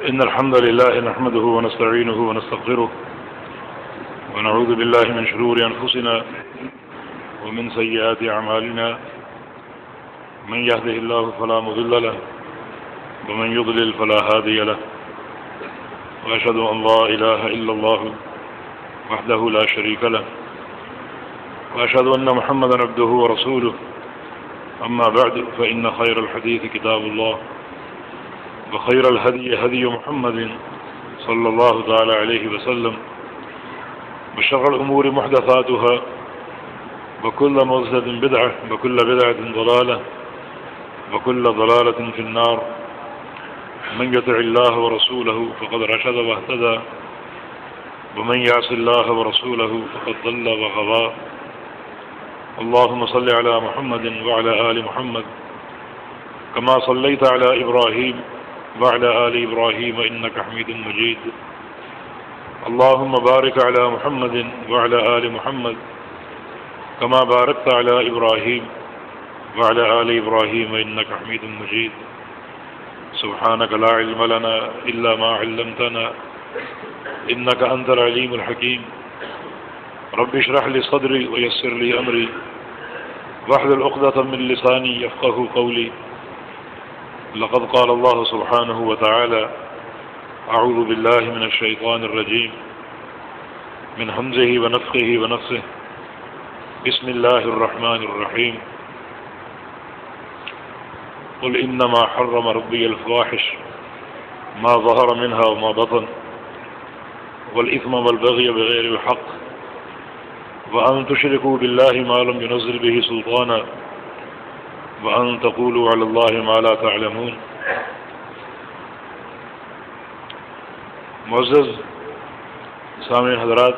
إن الحمد لله نحمده ونستعينه ونستغفره ونعوذ بالله من شرور أنفسنا ومن سيئات أعمالنا من يهده الله فلا مضل له ومن يضلل فلا هادي له وأشهد أن لا إله إلا الله وحده لا شريك له وأشهد أن محمدا عبده ورسوله أما بعد فإن خير الحديث كتاب الله وخير الهدي هدي محمد صلى الله تعالى عليه وسلم وشر الأمور محدثاتها وكل محدثة بدعة وكل بدعة ضلالة وكل ضلالة في النار من يطع الله ورسوله فقد رشد واهتدى ومن يعص الله ورسوله فقد ضل وغوى اللهم صل على محمد وعلى آل محمد كما صليت على إبراهيم وعلى آل إبراهيم إنك حميد مجيد اللهم بارك على محمد وعلى آل محمد كما باركت على إبراهيم وعلى آل إبراهيم إنك حميد مجيد سبحانك لا علم لنا إلا ما علمتنا إنك أنت العليم الحكيم رب اشرح لي صدري ويسر لي أمري واحلل عقدة من لساني يفقه قولي لقد قال الله سبحانه وتعالى أعوذ بالله من الشيطان الرجيم من همزه ونفخه ونفثه بسم الله الرحمن الرحيم قل إنما حرم ربي الفواحش ما ظهر منها وما بطن والإثم والبغي بغير الحق وأن تشركوا بالله ما لم ينزل به سلطانا وأن تقولوا على الله ما لا تعلمون. معزز سامعین حضرات،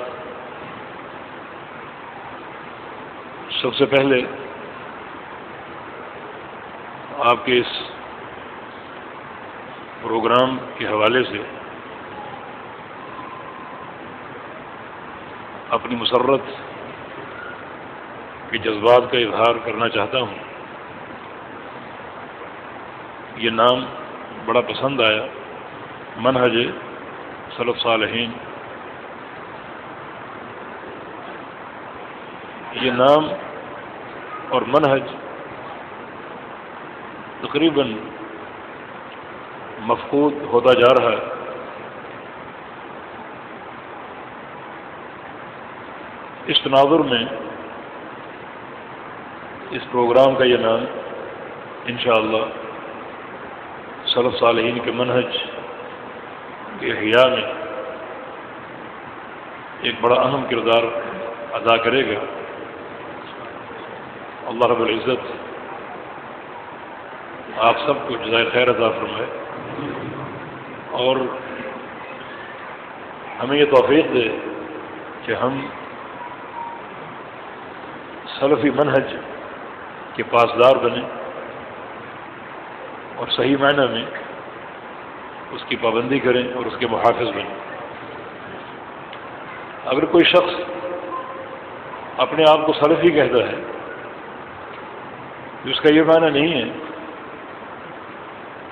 سب سے پہلے آپ کے اس پروگرام کے حوالے سے اپنی مسرت کے جذبات کا اظہار کرنا چاہتا ہوں. یہ نام بڑا پسند آیا، منہج سلف صالحین. یہ نام اور منہج تقریباً مفقود ہوتا جا رہا ہے. اس تناظر میں اس پروگرام کا یہ نام انشاءاللہ سلف صالحین کے منہج کے احیاء میں ایک بڑا اہم کردار ادا کرے گا. اللہ رب العزت آپ سب کو جزائے خیر عطا فرمائے اور ہمیں یہ توفیق دے کہ ہم سلفی منہج کے پاسدار بنیں اور صحیح معنی میں اس کی پابندی کریں اور اس کے محافظ بنیں. اگر کوئی شخص اپنے آپ کو سلفی کہتا ہے تو اس کا یہ معنی نہیں ہے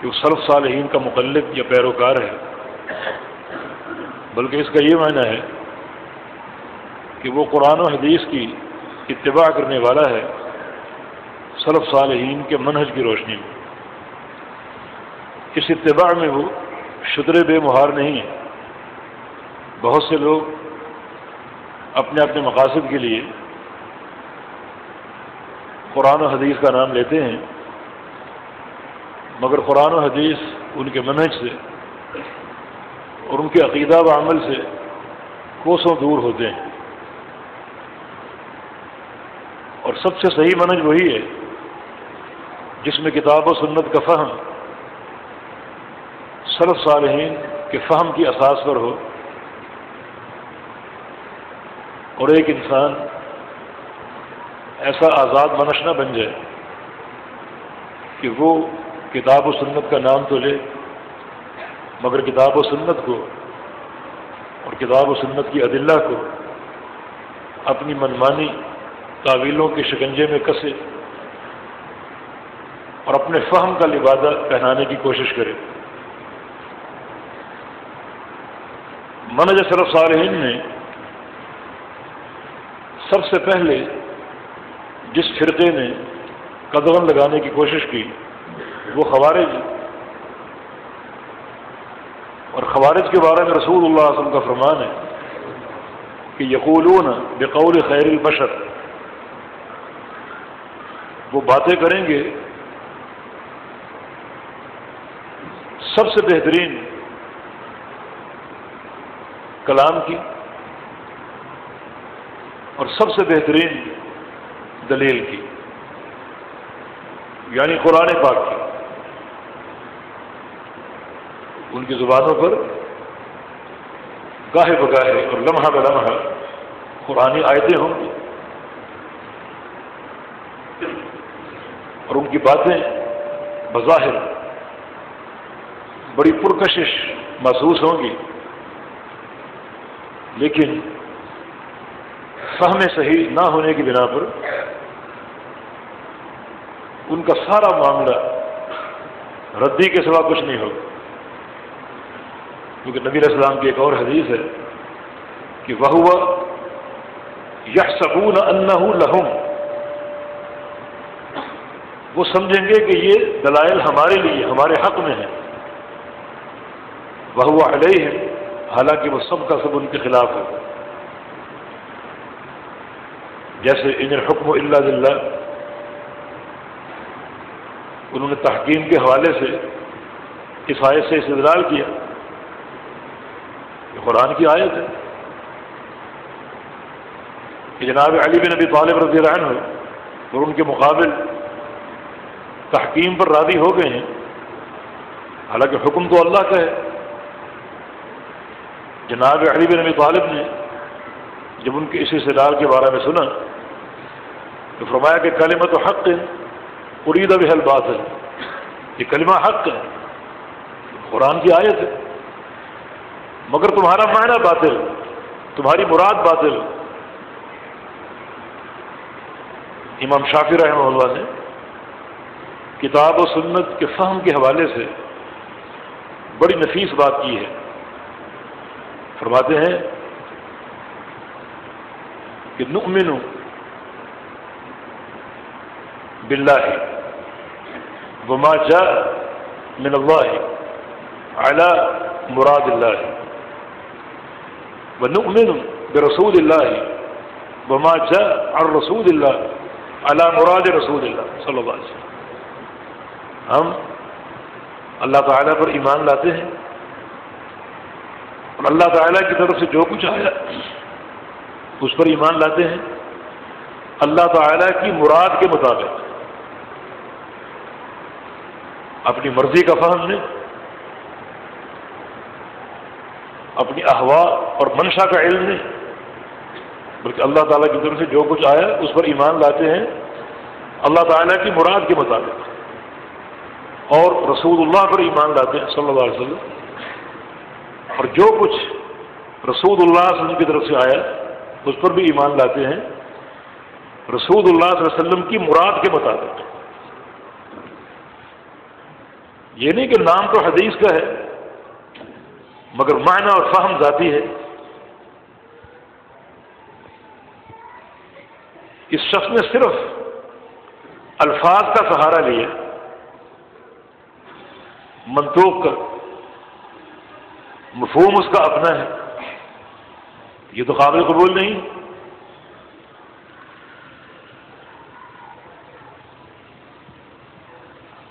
کہ وہ سلف صالحین کا مقلد یا پیروکار ہے، بلکہ اس کا یہ معنی ہے کہ وہ قرآن و حدیث کی اتباع کرنے والا ہے سلف صالحین کے منہج کی روشنی میں. اس اتباع میں وہ شتر بے مہار نہیں ہے. بہت سے لوگ اپنے اپنے مقاصد کے لیے قرآن و حدیث کا نام لیتے ہیں، مگر قرآن و حدیث ان کے منہج سے اور ان کے عقیدہ و عمل سے کوسوں دور ہوتے ہیں. اور سب سے صحیح منہج وہی ہے جس میں کتاب و سنت کا فہم سلف صالحین کے فہم کی اساس پر ہو اور ایک انسان ایسا آزاد منش نہ بن جائے کہ وہ کتاب و سنت کا نام تو لے مگر کتاب و سنت کو اور کتاب و سنت کی ادلہ کو اپنی منمانی تعویلوں کے شکنجے میں کسے اور اپنے فہم کا لبادہ پہنانے کی کوشش کرے. منہج سلف صالحین نے سب سے پہلے جس فرقے نے قدغن لگانے کی کوشش کی وہ خوارج، اور خوارج کے بارے میں رسول اللہ صلی اللہ علیہ وسلم کا فرمان ہے کہ یقولون بقول خیر البشر، وہ باتیں کریں گے سب سے بہترین کلام کی اور سب سے بہترین دلیل کی، یعنی قرآن پاک کی۔ ان کی زبانوں پر گاہے بگاہے اور لمحہ بلمحہ قرآنی آیتیں ہوں گی، اور ان کی باتیں بظاہر بڑی پرکشش محسوس ہوں گی، لیکن فہم صحیح نہ ہونے کی بنا پر ان کا سارا معاملہ ردی کے سوا کچھ نہیں ہوگا، کیونکہ نبی علیہ السلام کی ایک اور حدیث ہے کہ وَهُوَ يَحْسَبُونَ أَنَّهُ لَهُمْ، وہ سمجھیں گے کہ یہ دلائل ہمارے لیے ہمارے حق میں ہیں، وَهُوَ عَلَيْهِمْ، حالانکہ وہ سب کا سب ان کے خلاف ہوگا۔ جیسے ان الحکم الا للہ، انہوں نے تحکیم کے حوالے سے اس آیت سے استدلال کیا، یہ قرآن کی آیت ہے کہ جناب علی بن ابی طالب رضی اللہ عنہ اور ان کے مقابل تحکیم پر راضی ہو گئے ہیں، حالانکہ حکم تو اللہ کا ہے۔ جناب علی بن ابی طالب نے جب ان کے اس استدلال کے بارے میں سنا تو فرمایا کہ کلمۃ حق ارید بها الباطل، یہ کلمہ حق ہے، قرآن کی آیت ہے، مگر تمہارا معنی باطل، تمہاری مراد باطل۔ امام شافعی رحمہ اللہ نے کتاب و سنت کے فہم کے حوالے سے بڑی نفیس بات کی ہے، فرماتے ہیں کہ نؤمن باللہ وما جاء من اللہ علی مراد اللہ، ونؤمن برسول اللہ وما جاء عن رسول اللہ علی مراد رسول اللہ صلی اللہ علیہ وسلم۔ ہم اللہ تعالیٰ پر ایمان لاتے ہیں اور اللہ تعالیٰ کی طرف سے جو کچھ آیا اس پر ایمان لاتے ہیں اللہ تعالیٰ کی مراد کے مطابق، اپنی مرضی کا فہم نہیں، اپنی احوا اور منشا کا علم نہیں، بلکہ اللہ تعالیٰ کی طرف سے جو کچھ آیا اس پر ایمان لاتے ہیں اللہ تعالیٰ کی مراد کے مطابق، اور رسول اللہ پر ایمان لاتے ہیں صلی اللہ علیہ وسلم، اور جو کچھ رسول اللہ صلی اللہ علیہ وسلم کی طرف سے آیا اس پر بھی ایمان لاتے ہیں رسول اللہ صلی اللہ علیہ وسلم کی مراد کے مطابق۔ یہ نہیں کہ نام تو حدیث کا ہے مگر معنی اور فہم ذاتی ہے۔ اس شخص نے صرف الفاظ کا سہارا لیا، منطوق کا، مفہوم اس کا اپنا ہے، یہ تو قابل قبول نہیں۔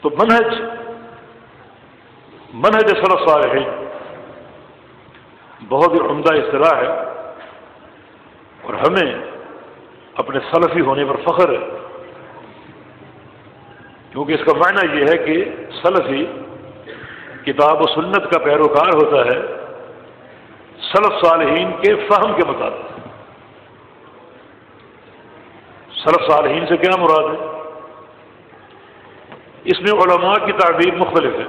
تو منہج سلف صالحین بہت ہی عمدہ اصطلاح ہے، اور ہمیں اپنے سلفی ہونے پر فخر ہے، کیونکہ اس کا معنی یہ ہے کہ سلفی کتاب و سنت کا پیروکار ہوتا ہے سلف صالحین کے فہم کے مطابق۔ سلف صالحین سے کیا مراد ہے؟ اس میں علماء کی تعبیر مختلف ہے۔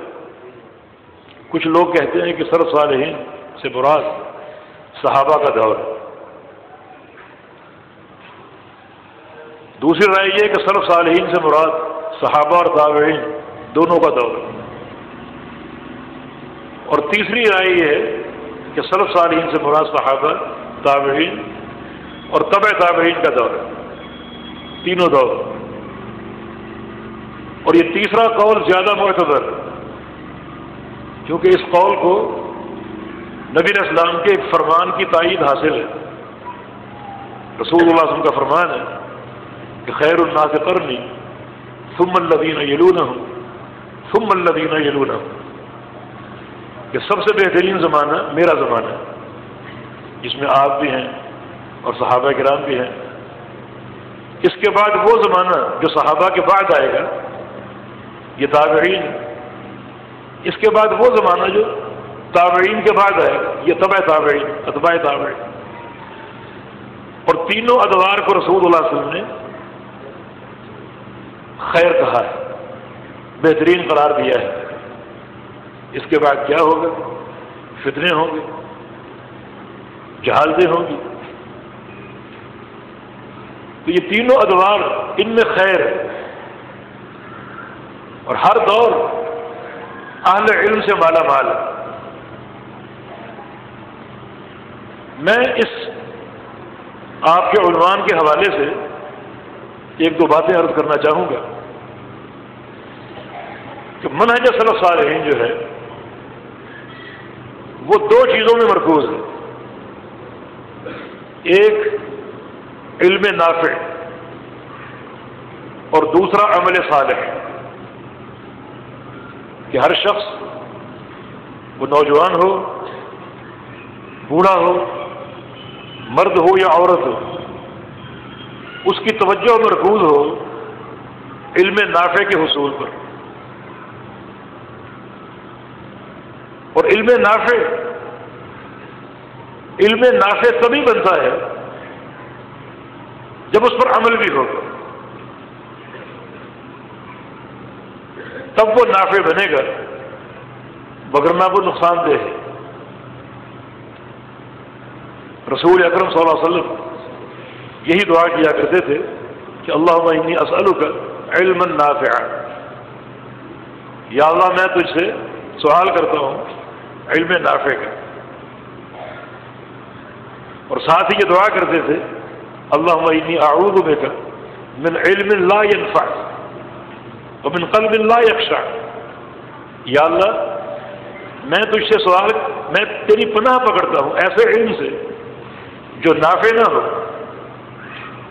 کچھ لوگ کہتے ہیں کہ سلف صالحین سے مراد صحابہ کا دور ہے، دوسری رائے یہ ہے کہ سلف صالحین سے مراد صحابہ اور تابعین دونوں کا دور ہے، اور تیسری رائے یہ ہے کہ سلف صالحین سے مراد صحابہ، تابعین اور تبع تابعین کا دور ہے، تینوں دور. اور یہ تیسرا قول زیادہ معتبر، کیونکہ اس قول کو نبی علیہ السلام کے ایک فرمان کی تائید حاصل ہے. رسول اللہ صلی اللہ علیہ وسلم کا فرمان ہے کہ خیر الناس قرنی ثم الذین یلونہم ثم الذین یلونہم، کہ سب سے بہترین زمانہ میرا زمانہ ہے، جس میں آپ بھی ہیں اور صحابہ کرام بھی ہیں. اس کے بعد وہ زمانہ جو صحابہ کے بعد آئے گا، یہ تابعین. اس کے بعد وہ زمانہ جو تابعین کے بعد آئے گا، یہ تبع تابعین، اتباع تابعین. اور تینوں ادوار کو رسول اللہ صلی اللہ علیہ وسلم نے خیر کہا ہے، بہترین قرار دیا ہے. اس کے بعد کیا ہوگا؟ فتنے ہوں گے، جہالتیں ہوں گی. تو یہ تینوں ادوار، ان میں خیر ہے. اور ہر دور اہل علم سے مالا مال ہے. میں اس آپ کے عنوان کے حوالے سے ایک دو باتیں عرض کرنا چاہوں گا کہ منہج سلف صالحین جو ہے وہ دو چیزوں میں مرکوز ہے. ایک علم نافع اور دوسرا عمل صالح. کہ ہر شخص، وہ نوجوان ہو، بوڑھا ہو، مرد ہو یا عورت ہو، اس کی توجہ مرکوز ہو علم نافع کے حصول پر. اور علم نافع تبھی بنتا ہے جب اس پر عمل بھی ہوگا، تب وہ نافع بنے گا، وگرنہ وہ نقصان دہ ہے. رسول اکرم صلی اللہ علیہ وسلم یہی دعا کیا کرتے تھے کہ اللہم انی اسألک علما نافعا، یا اللہ میں تجھ سے سوال کرتا ہوں علم نافع کا. اور ساتھ ہی یہ دعا کرتے تھے اللہم انی اعوذ بک من علم لا ينفع ومن قلب لا یخشع. یا اللہ میں تجھ سے میں تیری پناہ پکڑتا ہوں ایسے علم سے جو نافع نہ ہو،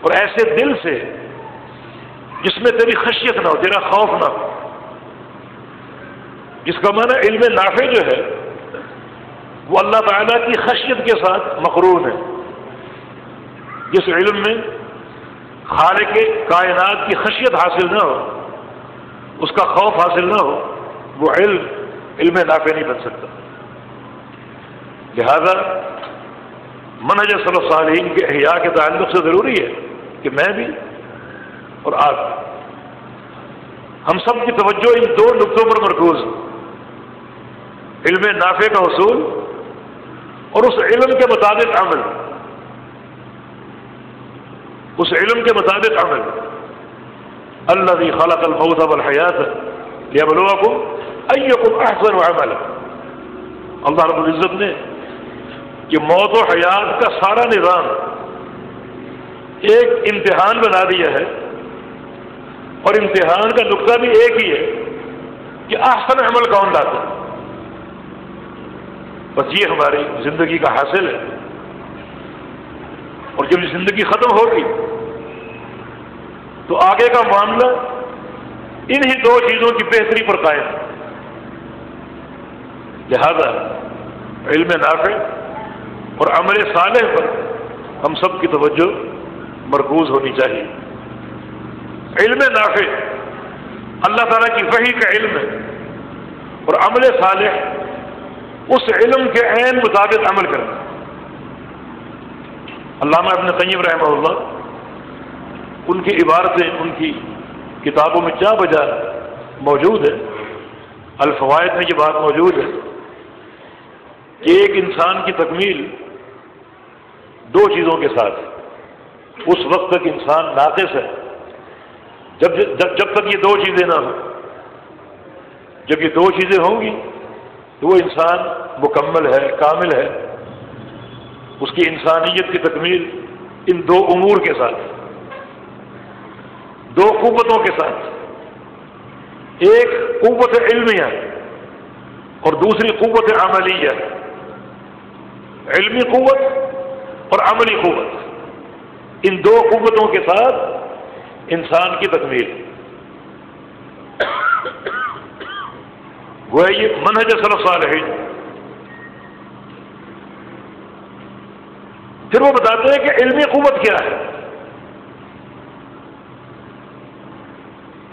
اور ایسے دل سے جس میں تیری خشیت نہ ہو، تیرا خوف نہ ہو. جس کا معنی علم نافع جو ہے وہ اللہ تعالیٰ کی خشیت کے ساتھ مقرون ہے. جس علم میں خالق کائنات کی خشیت حاصل نہ ہو، اس کا خوف حاصل نہ ہو، وہ علم نافع نہیں بن سکتا. لہذا منہج سلف صالحین کے احیاء کے تعلق سے ضروری ہے کہ میں بھی اور آپ، ہم سب کی توجہ ان دو نقطوں پر مرکوز ہے، علم نافع کا حصول اور اس علم کے مطابق عمل. اس علم کے مطابق عمل. الذی خلق الموت والحیات لیبلوکم ایکم احسن عملا. اللہ رب العزت نے کہ موت و حیات کا سارا نظام ایک امتحان بنا دیا ہے، اور امتحان کا نقطہ بھی ایک ہی ہے کہ احسن عمل کون لاتا ہے. بس یہ ہماری زندگی کا حاصل ہے. اور جب یہ زندگی ختم ہوگی تو آگے کا معاملہ انہی دو چیزوں کی بہتری پر قائم ہے. لہذا علم نافع اور عمل صالح پر ہم سب کی توجہ مرکوز ہونی چاہیے. علم نافع اللہ تعالیٰ کی وحی کا علم ہے، اور عمل صالح اس علم کے عین مطابق عمل کرنا. علامہ ابن قیم رحمہ اللہ، ان کی عبارتیں ان کی کتابوں میں جا بجا موجود ہے. الفوائد میں یہ بات موجود ہے کہ ایک انسان کی تکمیل دو چیزوں کے ساتھ. اس وقت تک انسان ناقص ہے جب تک یہ دو چیزیں نہ ہوں. جب یہ دو چیزیں ہوں گی تو وہ انسان مکمل ہے، کامل ہے. اس کی انسانیت کی تکمیل ان دو امور کے ساتھ، دو قوتوں کے ساتھ، ایک قوت علمیہ اور دوسری قوت عملیہ، علمی قوت اور عملی قوت، ان دو قوتوں کے ساتھ انسان کی تکمیل۔ وہ یہ منہج سلف صالحین۔ پھر وہ بتاتے ہیں کہ علمی قوت کیا ہے۔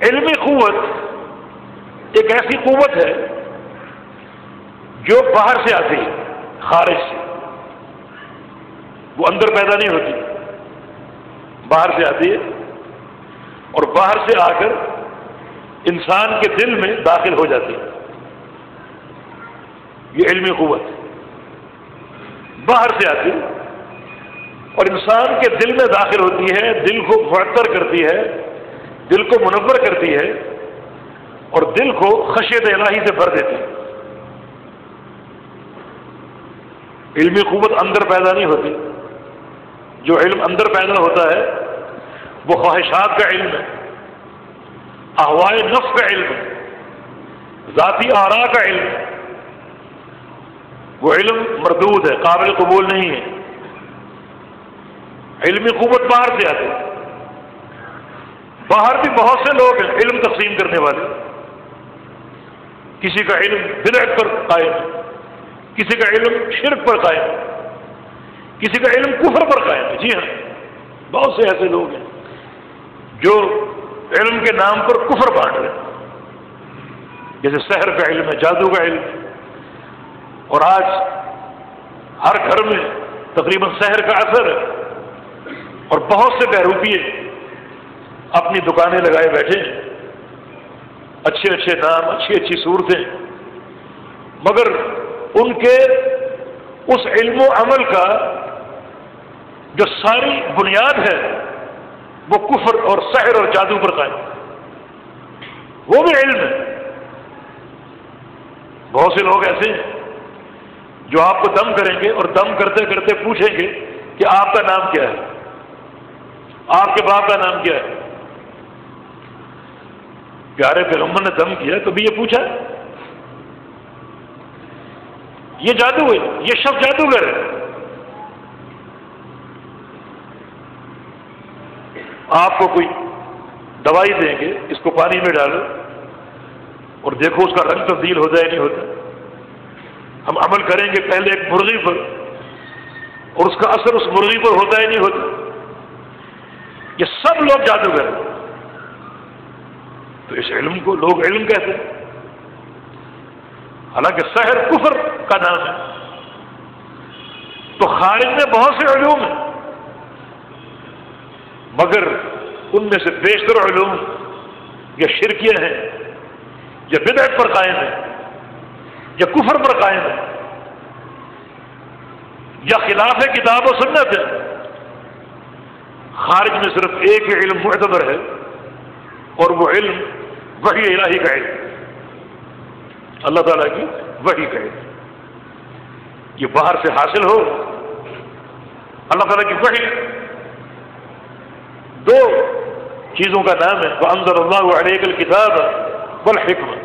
علمی قوت ایک ایسی قوت ہے جو باہر سے آتی ہے، خارج سے، وہ اندر پیدا نہیں ہوتی، باہر سے آتی ہے اور باہر سے آ کر انسان کے دل میں داخل ہو جاتی ہے۔ یہ علمی قوت باہر سے آتی ہے اور انسان کے دل میں داخل ہوتی ہے، دل کو معطر کرتی ہے، دل کو منور کرتی ہے اور دل کو خشیت الہی سے بھر دیتی ہے۔ علمی قوت اندر پیدا نہیں ہوتی، جو علم اندر پیدا ہوتا ہے وہ خواہشات کا علم ہے، اہوائے نفس کا علم ہے، ذاتی آراء کا علم ہے۔ وہ علم مردود ہے، قابل قبول نہیں ہے۔ علمی قوت باہر سے آتی ہے۔ باہر بھی بہت سے لوگ ہیں علم تقسیم کرنے والے، کسی کا علم بدعت پر قائم ہے، کسی کا علم شرک پر قائم ہے، کسی کا علم کفر پر قائم ہے۔ جی ہاں، بہت سے ایسے لوگ ہیں جو علم کے نام پر کفر بانٹ رہے ہیں، جیسے سحر کا علم ہے، جادو کا علم ہے، اور آج ہر گھر میں تقریباً سحر کا اثر ہے، اور بہت سے بہروپیے اپنی دکانیں لگائے بیٹھے ہیں، اچھے اچھے نام، اچھی اچھی صورتیں، مگر ان کے اس علم و عمل کا جو ساری بنیاد ہے وہ کفر اور سحر اور جادو پر قائم ہے۔ وہ بھی علم ہے۔ بہت سے لوگ ایسے ہیں جو آپ کو دم کریں گے اور دم کرتے کرتے پوچھیں گے کہ آپ کا نام کیا ہے، آپ کے باپ کا نام کیا ہے۔ پیارے پیغمبر نے دم کیا، کبھی یہ پوچھا؟ یہ جادو ہے، یہ شخص جادوگر ہے۔ آپ کو کوئی دوائی دیں گے، اس کو پانی میں ڈالو اور دیکھو اس کا رنگ تبدیل ہوتا ہے نہیں ہوتا۔ ہم عمل کریں گے پہلے ایک مرغی پر اور اس کا اثر اس مرغی پر ہوتا ہے نہیں ہوتا۔ یہ سب لوگ جادوگر ہیں۔ تو اس علم کو لوگ علم کہتے ہیں، حالانکہ سحر کفر کا نام ہے۔ تو خارج میں بہت سے علوم ہیں، مگر ان میں سے بیشتر علوم یا شرکیہ ہیں، یا بدعت پر قائم ہیں، یا کفر پر قائم ہیں، یا خلاف کتاب و سنت ہے۔ خارج میں صرف ایک ہی علم معتبر ہے اور وہ علم وحی الہی کا علم، اللہ تعالیٰ کی وحی کا علم۔ یہ باہر سے حاصل ہو، اللہ تعالیٰ کی وحی دو چیزوں کا نام ہے، وَأَنزَلَ اللَّهُ عَلَيْكَ الْكِتَابَ وَالْحِكْمَةَ،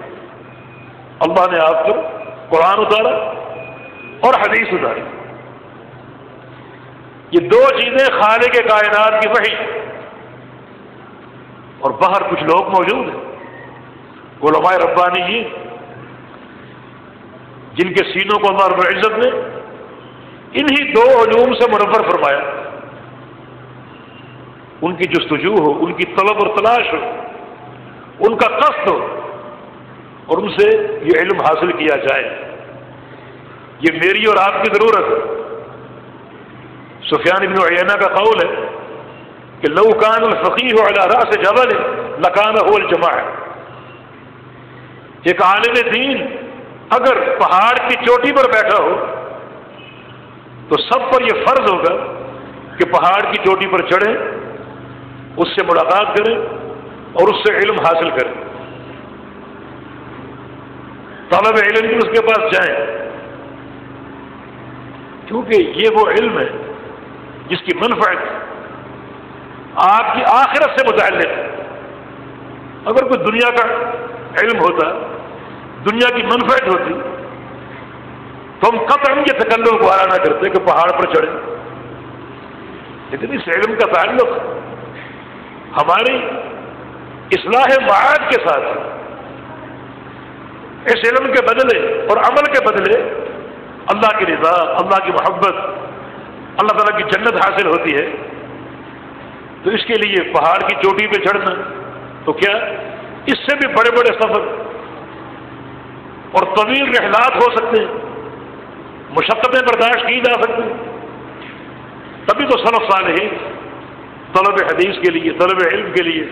اللہ نے آپ پر قرآن اتارا اور حدیث اتاری۔ یہ دو چیزیں خالق کائنات کی وحی، اور باہر کچھ لوگ موجود ہیں علماء ربانیین جن کے سینوں کو اللہ رب العزت نے انہی دو علوم سے منور فرمایا۔ ان کی جستجو ہو، ان کی طلب اور تلاش ہو، ان کا قصد ہو اور ان سے یہ علم حاصل کیا جائے، یہ میری اور آپ کی ضرورت ہے۔ سفیان بن عیینہ کا قول ہے کہ لو کان الفقیہ علی رأس جبل لکان هو الجماع، ایک عالم دین اگر پہاڑ کی چوٹی پر بیٹھا ہو تو سب پر یہ فرض ہوگا کہ پہاڑ کی چوٹی پر چڑھیں، اس سے ملاقات کریں اور اس سے علم حاصل کریں، طلب علم کی اس کے پاس جائیں۔ کیونکہ یہ وہ علم ہے جس کی منفعت آپ کی آخرت سے متعلق ہے۔ اگر کوئی دنیا کا علم ہوتا، دنیا کی منفعت ہوتی، تو ہم قطعاً یہ تکلف گوارا نہ کرتے کہ پہاڑ پر چڑھے، لیکن اس علم کا تعلق ہماری اصلاح معاد کے ساتھ ہے۔ اس علم کے بدلے اور عمل کے بدلے اللہ کی رضا، اللہ کی محبت، اللہ تعالیٰ کی جنت حاصل ہوتی ہے۔ تو اس کے لیے پہاڑ کی چوٹی پہ چڑھنا تو کیا اس سے بھی بڑے بڑے سفر اور طویل رحلات ہو سکتے ہیں، مشقتیں برداشت کی جا سکتی ہیں۔ تبھی تو سلف صالحین طلب حدیث کے لیے، طلب علم کے لیے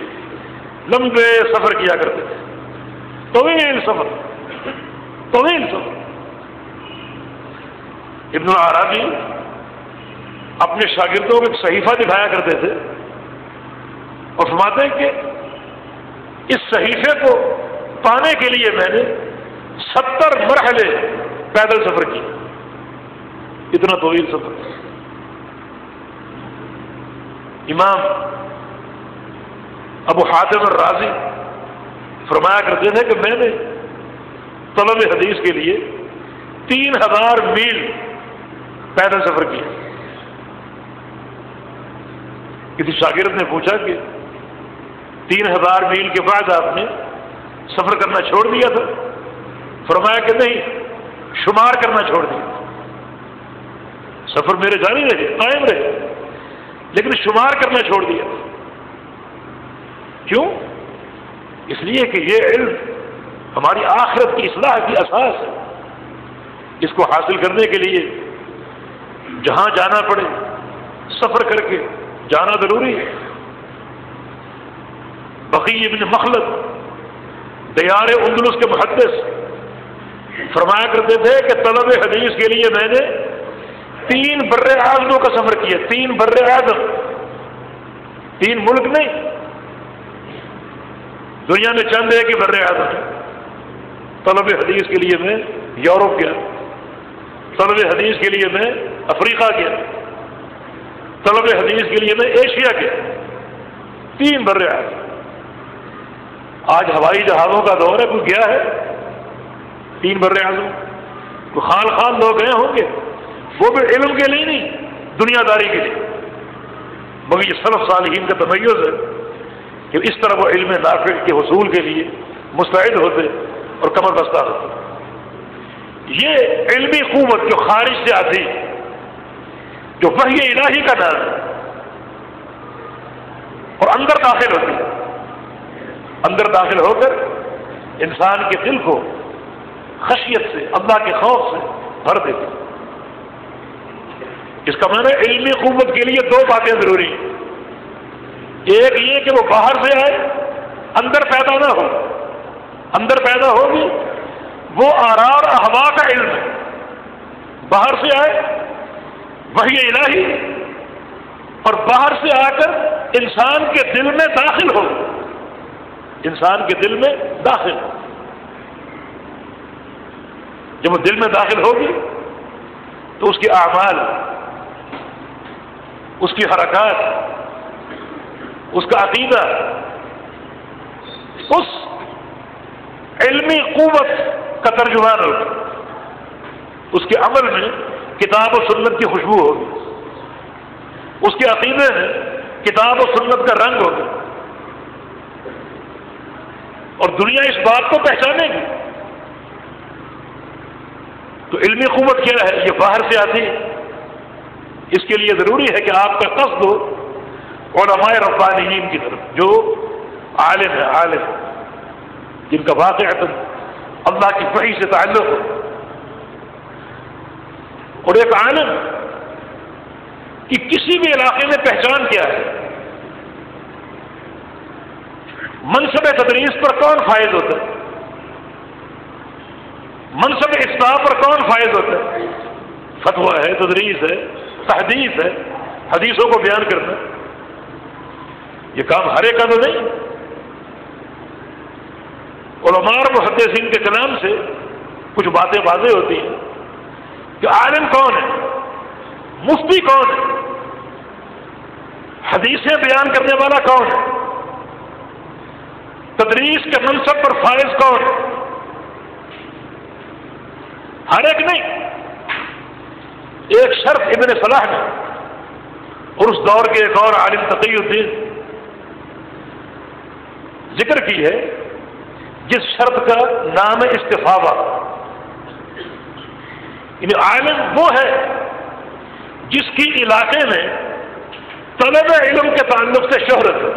لمبے سفر کیا کرتے تھے، طویل سفر، طویل سفر۔ ابن العربی اپنے شاگردوں کو ایک صحیفہ دکھایا کرتے تھے اور فرماتے ہیں کہ اس صحیفے کو پانے کے لیے میں نے 70 مرحلے پیدل سفر کیے، اتنا طویل سفر۔ امام ابو حاتم الرازی فرمایا کرتے تھے کہ میں نے طلب حدیث کے لیے 3000 میل پیدل سفر کیا۔ کسی شاگرد نے پوچھا کہ 3000 میل کے بعد آپ نے سفر کرنا چھوڑ دیا تھا؟ فرمایا کہ نہیں، شمار کرنا چھوڑ دیا۔ سفر میرے جاری رہے، قائم رہے، لیکن شمار کرنا چھوڑ دیا۔ کیوں؟ اس لیے کہ یہ علم ہماری آخرت کی اصلاح کی اساس ہے۔ اس کو حاصل کرنے کے لیے جہاں جانا پڑے سفر کر کے جانا ضروری ہے۔ بقی ابن مخلد دیار اندلس کے محدث فرمایا کرتے تھے کہ طلب حدیث کے لیے میں نے 3 بر اعظموں کا سفر کیا۔ 3 بر اعظم، 3 ملک نہیں، دنیا میں چند ہے کہ بر اعظم۔ طلب حدیث کے لیے میں یورپ گیا، طلب حدیث کے لیے میں افریقہ گیا، طلب حدیث کے لیے میں ایشیا گیا، 3 بر اعظم۔ آج ہوائی جہازوں کا دور ہے، کوئی گیا ہے 3 بر اعظم؟ کوئی خال خال لوگ گئے ہوں گے، وہ بھی علم کے لیے نہیں، دنیا داری کے لیے۔ مگر یہ سلف صالحین کا تمیز ہے کہ اس طرح وہ علم نافع کے حصول کے لیے مستعد ہوتے اور کمر بستہ ہوتے۔ یہ علمی قوت جو خارج سے آتی، جو وحی الہی کا نام ہے، اور اندر داخل ہوتی ہے، اندر داخل ہو کر انسان کے دل کو خشیت سے، اللہ کے خوف سے بھر دیتی ہے۔ اس کا معنی علمی قوت کے لیے 2 باتیں ضروری ہیں۔ ایک یہ کہ وہ باہر سے آئے، اندر پیدا نہ ہو۔ اندر پیدا ہوگی وہ آراء اور احوا کا علم ہے، باہر سے آئے وحی الہی، اور باہر سے آ کر انسان کے دل میں داخل ہو، انسان کے دل میں داخل ہو۔ جب وہ دل میں داخل ہوگی تو اس کے اعمال، اس کی حرکات، اس کا عقیدہ اس علمی قوت کا ترجمان ہوگا، اس کے عمل میں کتاب و سنت کی خوشبو ہوگی، اس کے عقیدے میں کتاب و سنت کا رنگ ہوگا، اور دنیا اس بات کو پہچانے گی۔ تو علمی قوت کیا ہے؟ یہ باہر سے آتی ہے۔ اس کے لیے ضروری ہے کہ آپ کا قصد ہو علماء ربانیین کی طرف، جو عالم ہے، عالم جن کا واقعات اللہ کی وحی سے تعلق ہو، اور ایک عالم کی کسی بھی علاقے میں پہچان کیا ہے، منصب تدریس پر کون فائز ہوتا ہے، منصب افتاء پر کون فائز ہوتا ہے؟ فتویٰ ہے، تدریس ہے، تحدیث ہے، حدیثوں کو بیان کرنا۔ یہ کام ہر ایک کا تو نہیں۔ علماء اور محدثین کے کلام سے کچھ باتیں واضح ہوتی ہیں کہ عالم کون ہے۔ مفتی کون ہے؟ حدیثیں بیان کرنے والا کون ہے؟ تدریس کے منصب پر فائز کون ہے؟ ہر ایک نہیں، ایک شرط ابن صلاح نے اور اس دور کے ایک اور عالم تقی الدین ذکر کی ہے، جس شرط کا نام ہے استفاضہ. یعنی عالم وہ ہے جس کی علاقے میں طلب علم کے تعلق سے شہرت ہے.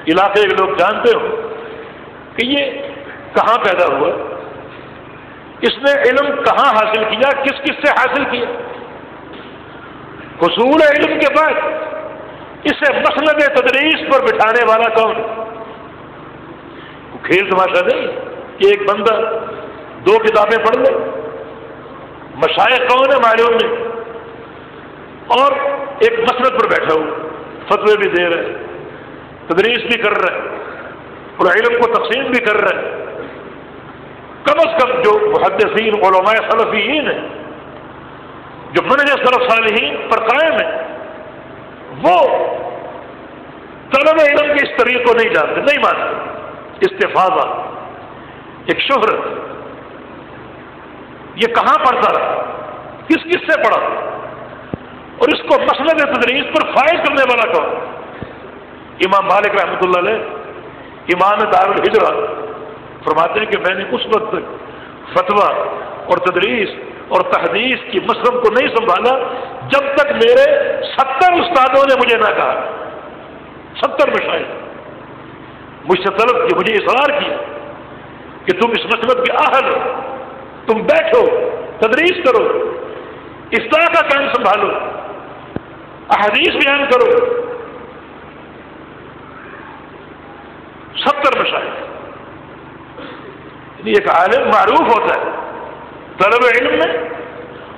علاقے کے لوگ جانتے ہو کہ یہ کہاں پیدا ہوا، اس نے علم کہاں حاصل کیا، کس کس سے حاصل کیا. حصول علم کے بعد اسے مسند تدریس پر بٹھانے والا کون ہے؟ کھیل تماشا نہیں کہ ایک بندہ 2 کتابیں پڑھ لے. مشائخ کون ہے معلوم نہیں، اور ایک مسند پر بیٹھا ہو، فتوے بھی دے رہے، تدریس بھی کر رہے اور علم کو تقسیم بھی کر رہے. کم از کم جو محدثین علماء سلفیین ہیں، جو منہج سلف صالحین پر قائم ہیں، وہ طلب علم کے اس طریق کو نہیں جانتے، نہیں مانتے. استفاضہ ایک شہرت، یہ کہاں پڑھتا رہا، کس کس سے پڑھا، اور اس کو مسند تدریس پر فائز کرنے والا کون؟ امام مالک رحمۃ اللہ علیہ امام دار الہجرہ فرماتے ہیں کہ میں نے اس وقت تک فتویٰ اور تدریس اور تحدیث کی مسلم کو نہیں سنبھالا جب تک میرے 70 استادوں نے مجھے نہ کہا. 70 مشائخ مجھ سے طلب کی، مجھے اصرار کیا کہ تم اس مسلک کے اہل ہو، تم بیٹھو، تدریس کرو، اصلاح کا کام سنبھالو، احادیث بیان کرو. 70 مشائخ. ایک عالم معروف ہوتا ہے طلب علم میں،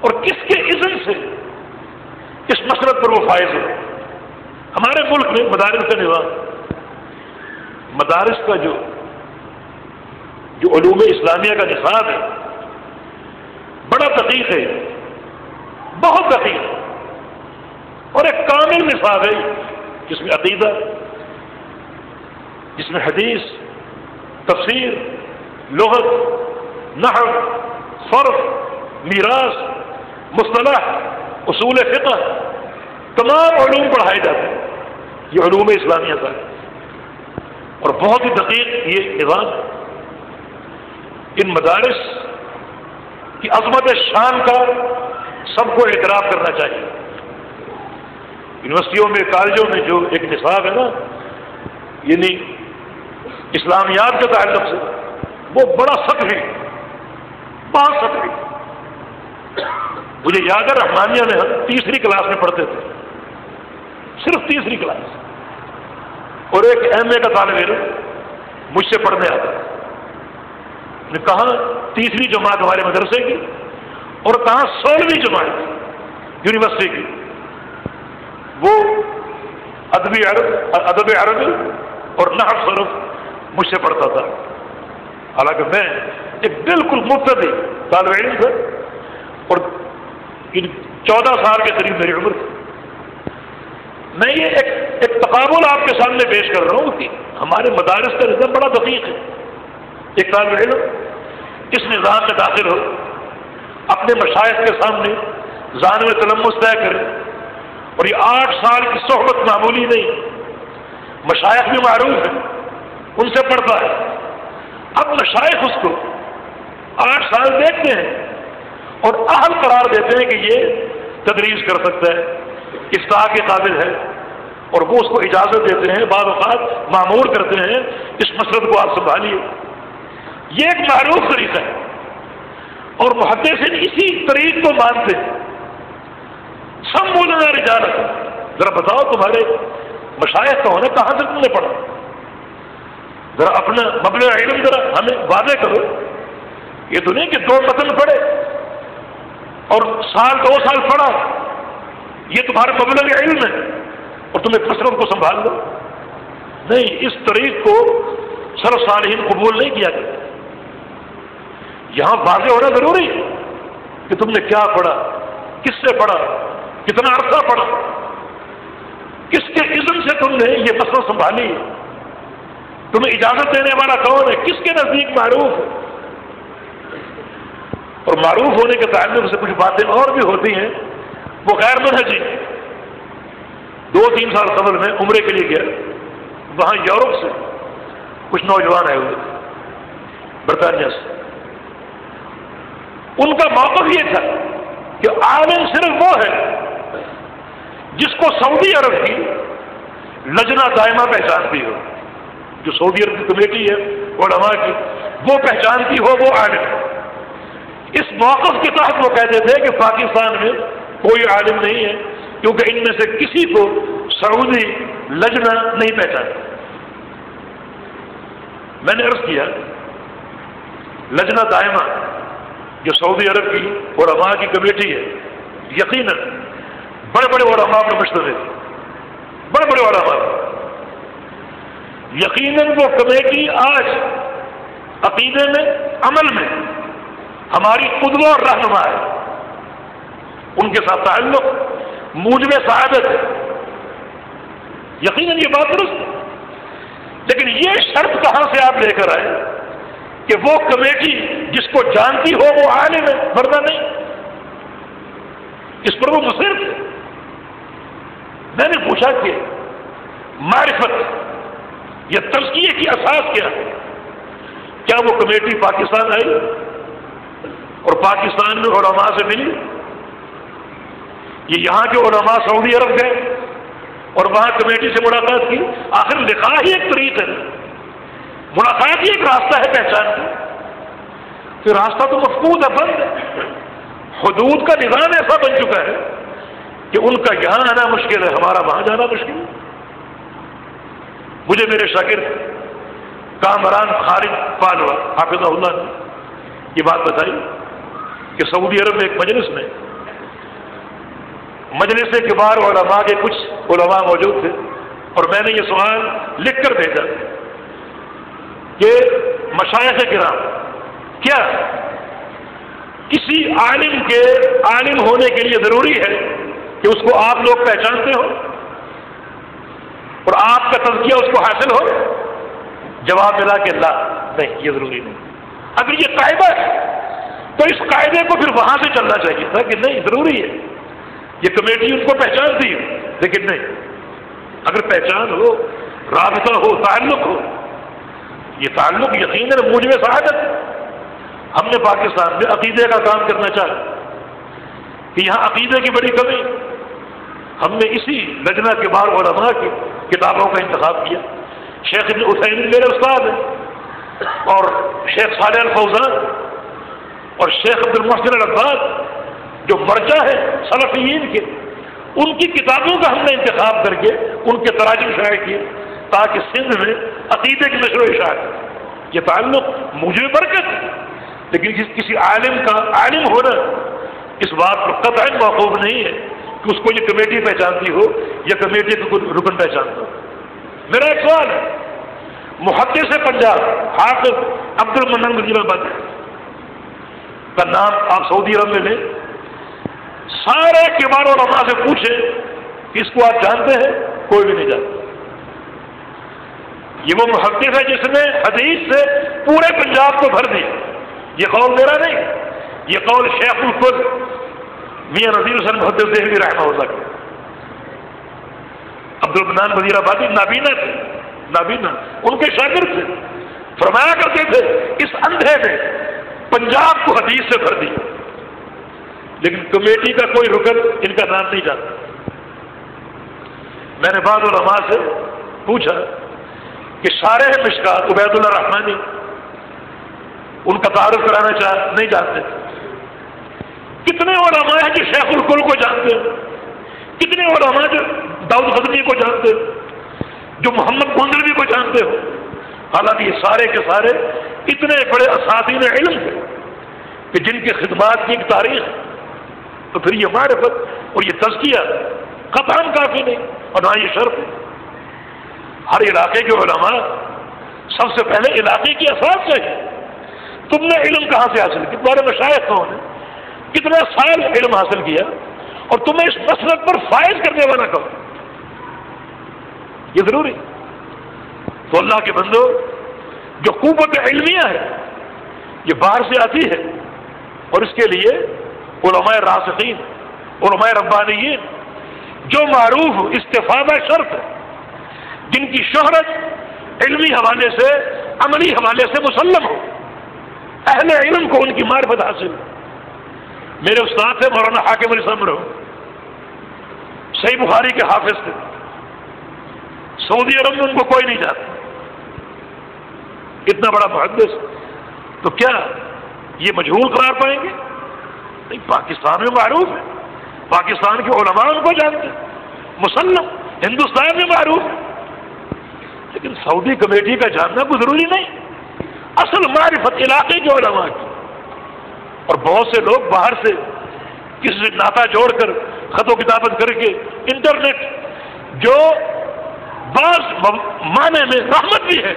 اور کس کے اذن سے اس مسلک پر وہ فائز ہو. ہمارے ملک میں مدارس کا نظام، مدارس کا جو علوم اسلامیہ کا نصاب ہے بڑا دقیق ہے، بہت دقیق، اور ایک کامل نصاب ہے جس میں عقیدہ، جس میں حدیث، تفسیر، لغت، نحو، صرف، میراث، مصطلح، اصول فقہ، تمام علوم پڑھائے جاتے ہیں. یہ علوم اسلامیہ کا ہے اور بہت ہی دقیق یہ نظام ہے. ان مدارس کی عظمت شان کا سب کو اعتراف کرنا چاہیے. یونیورسٹیوں میں، کالجوں میں جو ایک نصاب ہے نا، یعنی اسلامیات کے تعلق سے، وہ بڑا سطحی، بہت سطحی. مجھے یاد ہے رحمانیہ میں ہم 3ری کلاس میں پڑھتے تھے، صرف 3ری کلاس، اور ایک ایم اے کا طالب علم مجھ سے پڑھنے آتا. نے کہا 3ری جماعت ہمارے مدرسے کی، اور کہاں 16ویں جماعت یونیورسٹی کی. وہ ادب عربی اور نحو صرف مجھ سے پڑھتا تھا، حالانکہ میں ایک بالکل مبتدی طالب علم تھا، اور 14 سال کے قریب میری عمر تھی. میں یہ ایک تقابل آپ کے سامنے پیش کر رہا ہوں کہ ہمارے مدارس کا نظام بڑا دقیق ہے. ایک طالب علم اس نظام میں داخل ہو، اپنے مشائخ کے سامنے ذہن میں تلمس طے کرے، اور یہ 8 سال کی صحبت معمولی نہیں. مشائخ بھی معروف ہیں، ان سے پڑھتا ہے. اب مشائخ اس کو 8 سال دیکھتے ہیں اور اہل قرار دیتے ہیں کہ یہ تدریس کر سکتا ہے، اصلاح کے قابل ہے، اور وہ اس کو اجازت دیتے ہیں، بعض اوقات مامور کرتے ہیں اس مسلک کو آپ سنبھالیے. یہ ایک معروف طریقہ ہے، اور محدثین اسی طریق کو مانتے ہیں. سب مولانا رجال، ذرا بتاؤ تمہارے مشائخ کون ہے، کہاں سے تم نے پڑھا؟ ذرا اپنا مبلغ علم ذرا ہمیں واضح کرو. یہ تو نہیں کہ 2 متن پڑھے اور 2 سال پڑھا، یہ تمہارا مبلغ علم ہے اور تمہیں کثرت کو سنبھال لو. نہیں، اس طریق کو سلف صالحین قبول نہیں کیا گیا. یہاں واضح ہونا ضروری ہے کہ تم نے کیا پڑھا، کس سے پڑھا؟ کتنا عرصہ پڑھا؟ کس کے اذن سے تم نے یہ مسئلہ سنبھالی؟ تمہیں اجازت دینے والا کون ہے؟ کس کے نزدیک معروف ہے؟ اور معروف ہونے کے تعلق سے کچھ باتیں اور بھی ہوتی ہیں وہ غیر منہجی. 2-3 سال قبل میں عمرے کے لیے گیا. وہاں یورپ سے کچھ نوجوان آئے ہوئے تھے برطانیہ سے. ان کا موقف یہ تھا کہ عالم صرف وہ ہے جس کو سعودی عرب کی لجنہ دائمہ پہچانتی ہو. جو سعودی عرب کی کمیٹی ہے علماء کی وہ پہچانتی ہو وہ عالم. اس موقف کے تحت وہ کہتے تھے کہ پاکستان میں کوئی عالم نہیں ہے کیونکہ ان میں سے کسی کو سعودی لجنہ نہیں پہچانتا. میں نے عرض کیا لجنہ دائمہ جو سعودی عرب کی علماء کی کمیٹی ہے یقیناً بڑے بڑے علماء پر مشتمل ہے. بڑے بڑے علماء یقیناً وہ کمیٹی آج عقیدے میں عمل میں ہماری قدوہ اور رہنما ہے. ان کے ساتھ تعلق موجب سعادت ہے. یقیناً یہ بات درست ہے. لیکن یہ شرط کہاں سے آپ لے کر آئے کہ وہ کمیٹی جس کو جانتی ہو وہ عالم ہے ورنہ نہیں؟ اس پر وہ مصر تھے. میں نے پوچھا کہ معرفت یا تزکیے کی اساس کیا ہے؟ کیا وہ کمیٹی پاکستان آئی اور پاکستان میں علماء سے ملی؟ یہ یہاں کے علماء سعودی عرب گئے اور وہاں کمیٹی سے ملاقات کی؟ آخر لکھا ہی ایک طریق ہے، ملاقات ہی ایک راستہ ہے پہچان کا. کہ راستہ تو مفقود ہے، بند ہے. حدود کا نظام ایسا بن چکا ہے کہ ان کا یہاں آنا مشکل ہے، ہمارا وہاں جانا مشکل ہے. مجھے میرے شاگرد کامران خالد پالوا حافظہ اللہ نے یہ بات بتائی کہ سعودی عرب میں ایک مجلس میں مجلس کبار علماء کے کچھ علماء موجود تھے اور میں نے یہ سوال لکھ کر بھیجا کہ مشائخ کرام کیا کسی عالم کے عالم ہونے کے لیے ضروری ہے کہ اس کو آپ لوگ پہچانتے ہو اور آپ کا تزکیہ اس کو حاصل ہو؟ جواب ملا کہ لا، نہیں، یہ ضروری نہیں. اگر یہ قاعدہ ہے تو اس قاعدے کو پھر وہاں سے چلنا چاہیے تھا کہ نہیں ضروری ہے، یہ کمیٹی ان کو پہچانتی ہے. لیکن نہیں، اگر پہچان ہو، رابطہ ہو، تعلق ہو، یہ تعلق یقیناً موجب سعادت. ہم نے پاکستان میں عقیدے کا کام کرنا چاہا کہ یہاں عقیدے کی بڑی کمی. ہم نے اسی لجنہ کبار علماء کی کتابوں کا انتخاب کیا. شیخ ابن عثیمین میرے استاد ہیں اور شیخ صالح الفوزان اور شیخ عبد المحسن العباد جو مرجع ہے سلفیین کے، ان کی کتابوں کا ہم نے انتخاب کر کے ان کے تراجم شائع کیے تاکہ سندھ میں عقیدے کی نشر و اشاعت. یہ تعلق موجب برکت ہے، لیکن کسی عالم کا عالم ہونا اس بات پر قطعاً موقوف نہیں ہے کہ اس کو یہ کمیٹی پہچانتی ہو یا کمیٹی کو رکن پہچانتا ہو. میرا ایک سوال ہے، محدث پنجاب حافظ عبد المنان غنی آباد کا نام آپ سعودی عرب میں لیں، سارے کبار علماء سے پوچھیں کہ اس کو آپ جانتے ہیں؟ کوئی بھی نہیں جانتا. یہ وہ محدث ہے جس نے حدیث سے پورے پنجاب کو بھر دیا. یہ قول میرا نہیں، یہ قول شیخ القل میاں نذیر حسین محدث دہلوی رحمہ اللہ کا. عبد المنان وزیر آبادی نابینا تھے، نابینا ان کے شاگرد تھے. فرمایا کرتے تھے اس اندھے نے پنجاب کو حدیث سے بھر دیا، لیکن کمیٹی کا کوئی رکن ان کا نام نہیں جانتا. میں نے بعض علماء سے پوچھا کہ شارح مشکات عبید اللہ رحمانی ان کا تعارف کرانا نہیں جانتے. کتنے علماء ہیں جو شیخ القل کو جانتے ہیں، کتنے علماء جو داؤد غزنی کو جانتے ہو، جو محمد گونڈروی کو جانتے ہو. حالانکہ یہ سارے کے سارے اتنے بڑے اساتذہ علم تھے کہ جن کی خدمات کی ایک تاریخ ہے. تو پھر یہ معرفت اور یہ تزکیہ قطعاً کافی نہیں اور نہ یہ شرط ہے. ہر علاقے کے علماء سب سے پہلے علاقے کی اساس چاہیے. تم نے علم کہاں سے حاصل کیا؟ تمہارے مشائخ کون ہیں؟ کتنے سال علم حاصل کیا؟ اور تمہیں اس مسلک پر فائز کرنے والا کہو، یہ ضروری۔ تو اللہ کے بندو، جو قوت علمیہ ہے یہ باہر سے آتی ہے، اور اس کے لیے علماء راسخین، علماء ربانیین جو معروف استفادہ شرط ہے، جن کی شہرت علمی حوالے سے، عملی حوالے سے مسلم ہو، اہل علم کو ان کی معرفت حاصل ہے۔ میرے استاد تھے مولانا حاکم علی صاحب مرحوم، صحیح بخاری کے حافظ تھے، سعودی عرب میں ان کو کوئی نہیں جانتا، اتنا بڑا محدث، تو کیا یہ مجہول قرار پائیں گے؟ نہیں، پاکستان میں معروف ہے، پاکستان کے علماء ان کو جانتے ہیں، مسلم، ہندوستان میں معروف ہے، لیکن سعودی کمیٹی کا جاننا کوئی ضروری نہیں۔ اصل معرفت علاقے کے علماء کی، اور بہت سے لوگ باہر سے کسی سے ناطہ جوڑ کر، خط و کتابت کر کے، انٹرنیٹ جو بعض معنی میں رحمت بھی ہے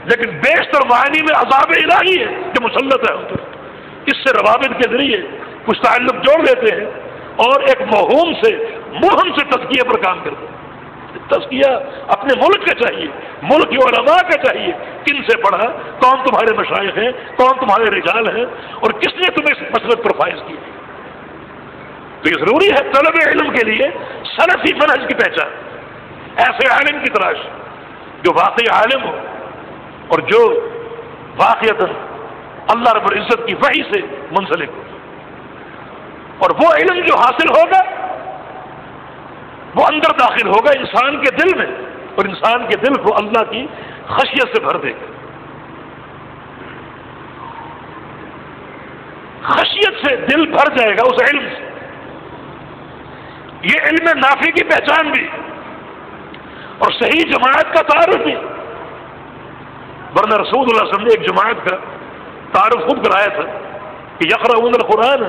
لیکن بیشتر معنی میں عذاب الہی ہے کہ مسلط ہے ان پر، اس سے روابط کے ذریعے کچھ تعلق جوڑ لیتے ہیں اور ایک موہوم سے، مہم سے تزکیے پر کام کرتے ہیں۔ تزکیہ اپنے ملک کا چاہیے، ملک کے علماء کا چاہیے، کن سے پڑھا، کون تمہارے مشائخ ہیں، کون تمہارے رجال ہیں، اور کس نے تمہیں اس مسلک پر فائز کیا۔ تو یہ ضروری ہے طلب علم کے لیے سلفی منہج کی پہچان، ایسے عالم کی تلاش جو واقعی عالم ہو اور جو واقعتاً اللہ رب العزت کی وحی سے منسلک ہو، اور وہ علم جو حاصل ہوگا وہ اندر داخل ہوگا انسان کے دل میں، اور انسان کے دل کو اللہ کی خشیت سے بھر دے گا، خشیت سے دل بھر جائے گا اس علم سے۔ یہ علم نافع کی پہچان بھی اور صحیح جماعت کا تعارف بھی، ورنہ رسول اللہ صلی اللہ علیہ وسلم نے ایک جماعت کا تعارف خود کرایا تھا کہ یقرؤون القرآن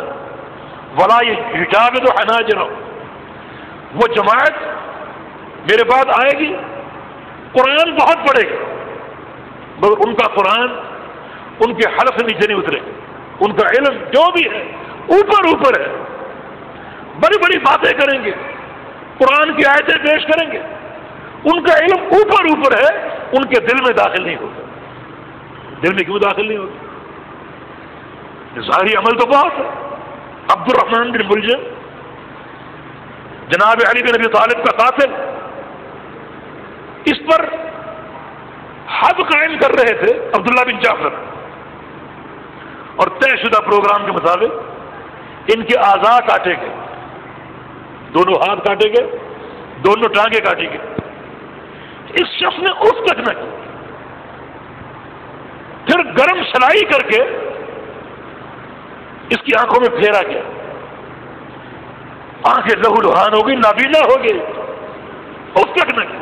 ولا یجاوز حناجرهم، وہ جماعت میرے بعد آئے گی، قرآن بہت پڑھے گی، مگر ان کا قرآن ان کے حلق سے نیچے نہیں اترے گا، ان کا علم جو بھی ہے اوپر اوپر ہے، بڑی بڑی باتیں کریں گے، قرآن کی آیتیں پیش کریں گے، ان کا علم اوپر اوپر ہے، ان کے دل میں داخل نہیں ہوگا۔ دل میں کیوں داخل نہیں ہوگا؟ ظاہری عمل تو بہت ہے۔ عبد الرحمن بن ملجم جناب علی بن ابی طالب کا قاتل، اس پر حد قائم کر رہے تھے عبداللہ بن جعفر، اور طے شدہ پروگرام کے مطابق ان کے اعضاء کاٹے گئے، دونوں ہاتھ کاٹے گئے، دونوں ٹانگیں کاٹی گئی۔ اس شخص نے اف تک نہ کی، پھر گرم سلائی کر کے اس کی آنکھوں میں پھیرا گیا، آنکھیں لہو لہان ہو گئی، نابینا ہو گئی، اف تک نہ کی۔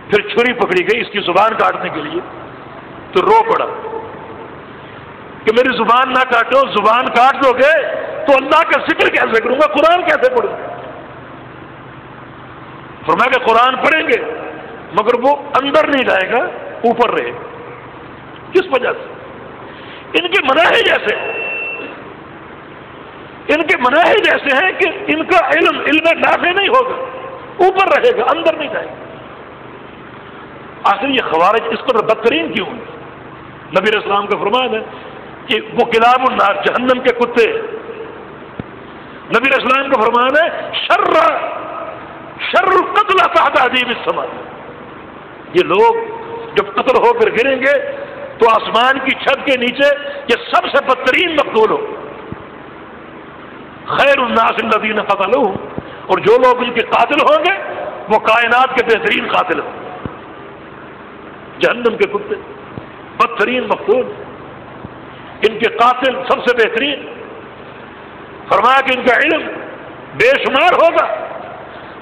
پھر چھری پکڑی گئی اس کی زبان کاٹنے کے لیے، تو رو پڑا کہ میری زبان نہ کاٹو، زبان کاٹ دو گے تو اللہ کا ذکر کیسے کروں گا، قرآن کیسے پڑھوں گا؟ فرمایا کہ قرآن پڑھیں گے مگر وہ اندر نہیں جائے گا، اوپر رہے گا۔ کس وجہ سے؟ ان کے مناہج ایسے ہیں، ان کے مناہج ایسے ہیں کہ ان کا علم نافع نہیں ہوگا، اوپر رہے گا، اندر نہیں جائے گا۔ آخر یہ خوارج اس قدر بدترین کیوں ہیں؟ نبی علیہ السلام کا فرمان ہے کہ وہ کلاب النار، جہنم کے کتے۔ نبی علیہ السلام کا فرمان ہے شر القتل تحت عدیم السماء، یہ لوگ جب قتل ہو کر گریں گے تو آسمان کی چھت کے نیچے یہ سب سے بدترین مقتول ہو۔ خیر الناس الذین قتلوہ، اور جو لوگ ان کے قاتل ہوں گے وہ کائنات کے بہترین قاتل ہوں، جہنم کے کتے، بدترین مقتول، ان کے قاتل سب سے بہترین۔ فرمایا کہ ان کا علم بے شمار ہوگا،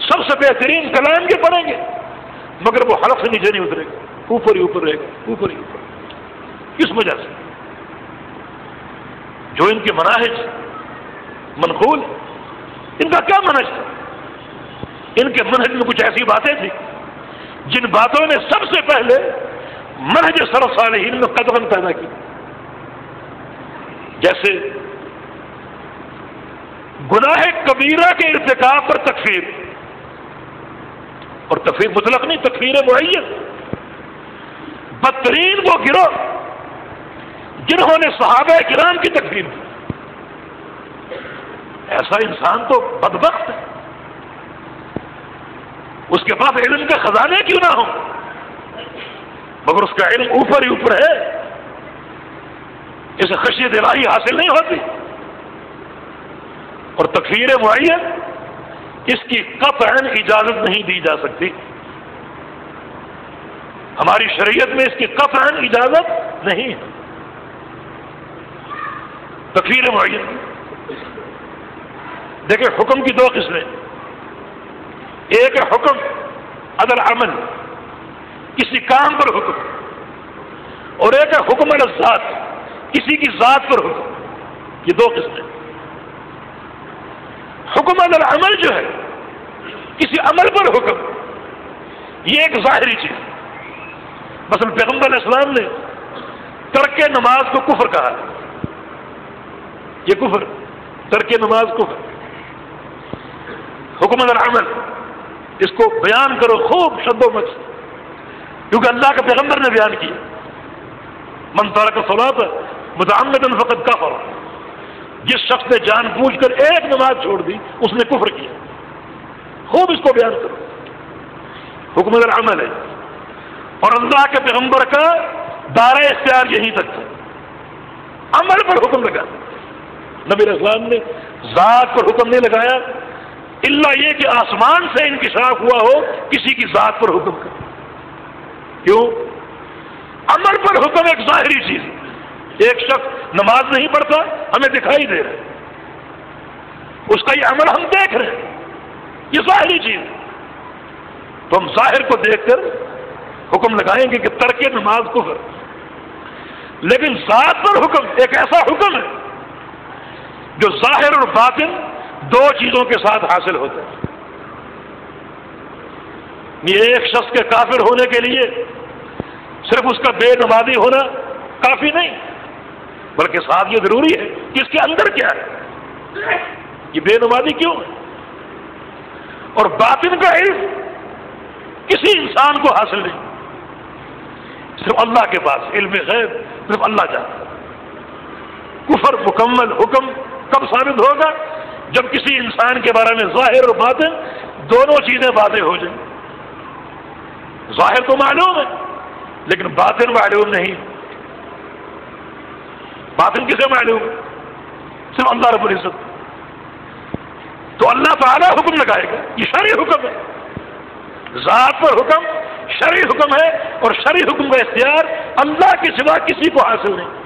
سب سے بہترین کلام کے پڑھیں گے مگر وہ حلق سے نیچے نہیں اترے گا، اوپر ہی اوپر رہے گا، اوپر ہی اوپر۔ کس وجہ سے؟ جو ان کے مناہج منقول، ان کا کیا منہج تھا؟ ان کے منہج میں کچھ ایسی باتیں تھیں جن باتوں نے سب سے پہلے منہج سلف صالحین میں قدغن پیدا کی، جیسے گناہ کبیرہ کے ارتکاب پر تکفیر، اور تکفیر مطلق نہیں، تکفیر معین۔ بدترین وہ گروہ جنہوں نے صحابہ کرام کی تکفیر کی، ایسا انسان تو بدبخت ہے، اس کے پاس علم کے خزانے کیوں نہ ہوں، مگر اس کا علم اوپر ہی اوپر ہے، اسے خشیت الہی حاصل نہیں ہوتی۔ اور تکفیر معین اس کی قطعاً اجازت نہیں دی جا سکتی، ہماری شریعت میں اس کی قطعاً اجازت نہیں ہے۔ تکفیر معین دیکھیں، حکم کی دو قسمیں، ایک ہے حکم علی العمل، کسی کام پر حکم، اور ایک ہے حکم علی الذات، کسی کی ذات پر حکم۔ یہ دو قسمیں۔ حکم علی العمل جو ہے، کسی عمل پر حکم، یہ ایک ظاہری چیز، مثلا پیغمبر علیہ السلام نے ترک نماز کو کفر کہا، یہ کفر، ترک نماز کفر۔ حکم علی العمل، اس کو بیان کرو خوب شد و مچ، کیونکہ اللہ کے پیغمبر نے بیان کیا، من ترک الصلاۃ متعمدا فقد کفر، جس شخص نے جان بوجھ کر ایک نماز چھوڑ دی اس نے کفر کیا، خوب اس کو بیان کرو۔ حکم علی العمل ہے، اور اللہ کے پیغمبر کا دائرہ اختیار یہیں تک تھا، عمل پر حکم لگا، نبی علیہ السلام نے ذات پر حکم نہیں لگایا، الا یہ کہ آسمان سے انکشاف ہوا ہو کسی کی ذات پر حکم کا۔ کیوں؟ عمل پر حکم ایک ظاہری چیز، ایک شخص نماز نہیں پڑھتا، ہمیں دکھائی دے رہا ہے، اس کا یہ عمل ہم دیکھ رہے ہیں، یہ ظاہری چیز، تو ہم ظاہر کو دیکھ کر حکم لگائیں گے کہ ترک نماز کفر۔ لیکن ذات پر حکم ایک ایسا حکم ہے جو ظاہر اور باطن دو چیزوں کے ساتھ حاصل ہوتا ہے۔ یہ ایک شخص کے کافر ہونے کے لیے صرف اس کا بے نمازی ہونا کافی نہیں، بلکہ ساتھ یہ ضروری ہے کہ اس کے اندر کیا ہے، یہ بے نمازی کیوں ہے، اور باطن کا علم کسی انسان کو حاصل نہیں، صرف اللہ کے پاس علم غیب، صرف اللہ جانتا۔ کفر مکمل حکم کب ثابت ہوگا؟ جب کسی انسان کے بارے میں ظاہر اور باطن دونوں چیزیں واضح ہو جائیں۔ ظاہر تو معلوم ہے لیکن باطن معلوم نہیں۔ باطن کسے معلوم ہے؟ صرف اللہ رب العزت۔ تو اللہ تعالیٰ حکم لگائے گا، یہ شرعی حکم ہے، ذات پر حکم شرعی حکم ہے، اور شرعی حکم کا اختیار اللہ کے سوا کسی کو حاصل نہیں۔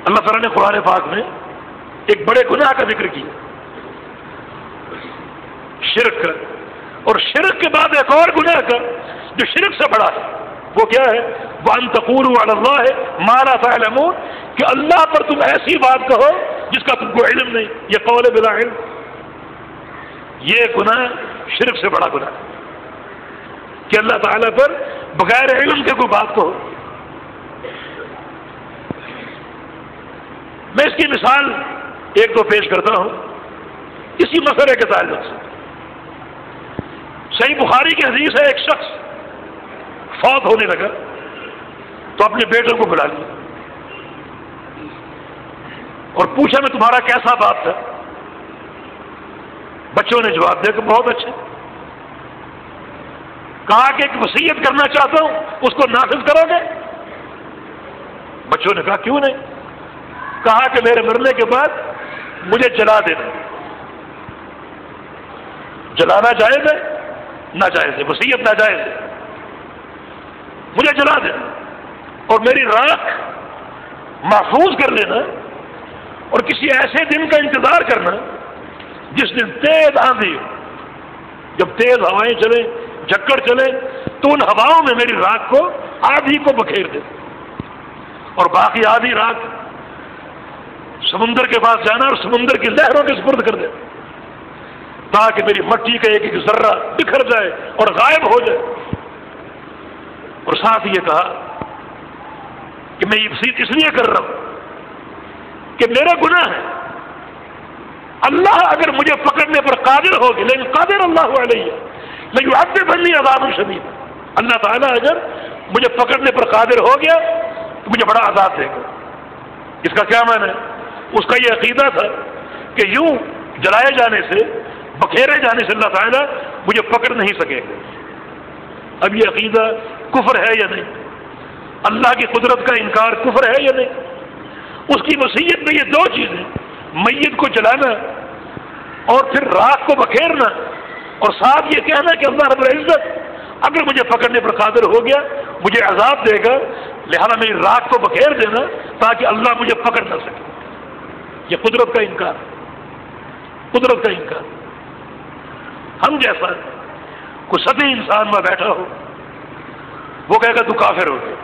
اللہ تعالیٰ نے قرآن پاک میں ایک بڑے گناہ کا ذکر کیا، شرک کا، اور شرک کے بعد ایک اور گناہ کا جو شرک سے بڑا ہے، وہ کیا ہے؟ وَأَن تَقُولُوا عَلَى اللَّهِ مَا لَا تَعْلَمُونَ، کہ اللہ پر تم ایسی بات کہو جس کا تم کو علم نہیں، یہ قول بلا علم، یہ گناہ شرک سے بڑا گناہ ہے کہ اللہ تعالیٰ پر بغیر علم کے کوئی بات کہو۔ میں اس کی مثال ایک دو پیش کرتا ہوں اسی مسئلے کے تعلق سے۔ صحیح بخاری کی حدیث ہے، ایک شخص فوت ہونے لگا تو اپنے بیٹے کو بلا لیا اور پوچھا میں تمہارا کیسا باپ تھا؟ بچوں نے جواب دیا کہ بہت اچھا۔ کہا کہ ایک وصیت کرنا چاہتا ہوں، اس کو نافذ کرو گے؟ بچوں نے کہا کیوں نہیں؟ کہا کہ میرے مرنے کے بعد مجھے جلا دینا۔ جلانا جائز ہے؟ ناجائز ہے، وصیت ناجائز ہے، مجھے جلا دینا اور میری راکھ محفوظ کر لینا، اور کسی ایسے دن کا انتظار کرنا جس دن تیز آندھی ہو، جب تیز ہوائیں چلیں، جھکڑ چلے، تو ان ہواؤں میں میری راکھ کو آدھی کو بکھیر دے اور باقی آدھی راکھ سمندر کے پاس جانا اور سمندر کی لہروں کے سپرد کر دے، تاکہ میری مٹی کا ایک ایک ذرہ بکھر جائے اور غائب ہو جائے۔ اور ساتھ یہ کہا کہ میں یہ وصیت اس لیے کر رہا ہوں کہ میرا گناہ ہے، اللہ اگر مجھے پکڑنے پر قادر ہوگی، لیکن قادر اللہ علیہ لیعذبنی عذاب شدید، اللہ تعالیٰ اگر مجھے پکڑنے پر قادر ہو گیا تو مجھے بڑا عذاب دے گا۔ اس کا کیا معنی ہے؟ اس کا یہ عقیدہ تھا کہ یوں جلائے جانے سے، بکھیرے جانے سے اللہ تعالیٰ مجھے پکڑ نہیں سکے گا۔ اب یہ عقیدہ کفر ہے یا نہیں؟ اللہ کی قدرت کا انکار کفر ہے یا نہیں؟ اس کی وصیت میں یہ دو چیزیں، میت کو جلانا اور پھر راکھ کو بکھیرنا، اور ساتھ یہ کہنا کہ اللہ رب العزت اگر مجھے پکڑنے پر قادر ہو گیا مجھے عذاب دے گا، لہذا میری راکھ کو بکھیر دینا تاکہ اللہ مجھے پکڑ نہ سکے۔ یہ قدرت کا انکار، قدرت کا انکار۔ ہم جیسا کوئی سطحی انسان میں بیٹھا ہو، وہ کہے گا تو کافر ہو گیا،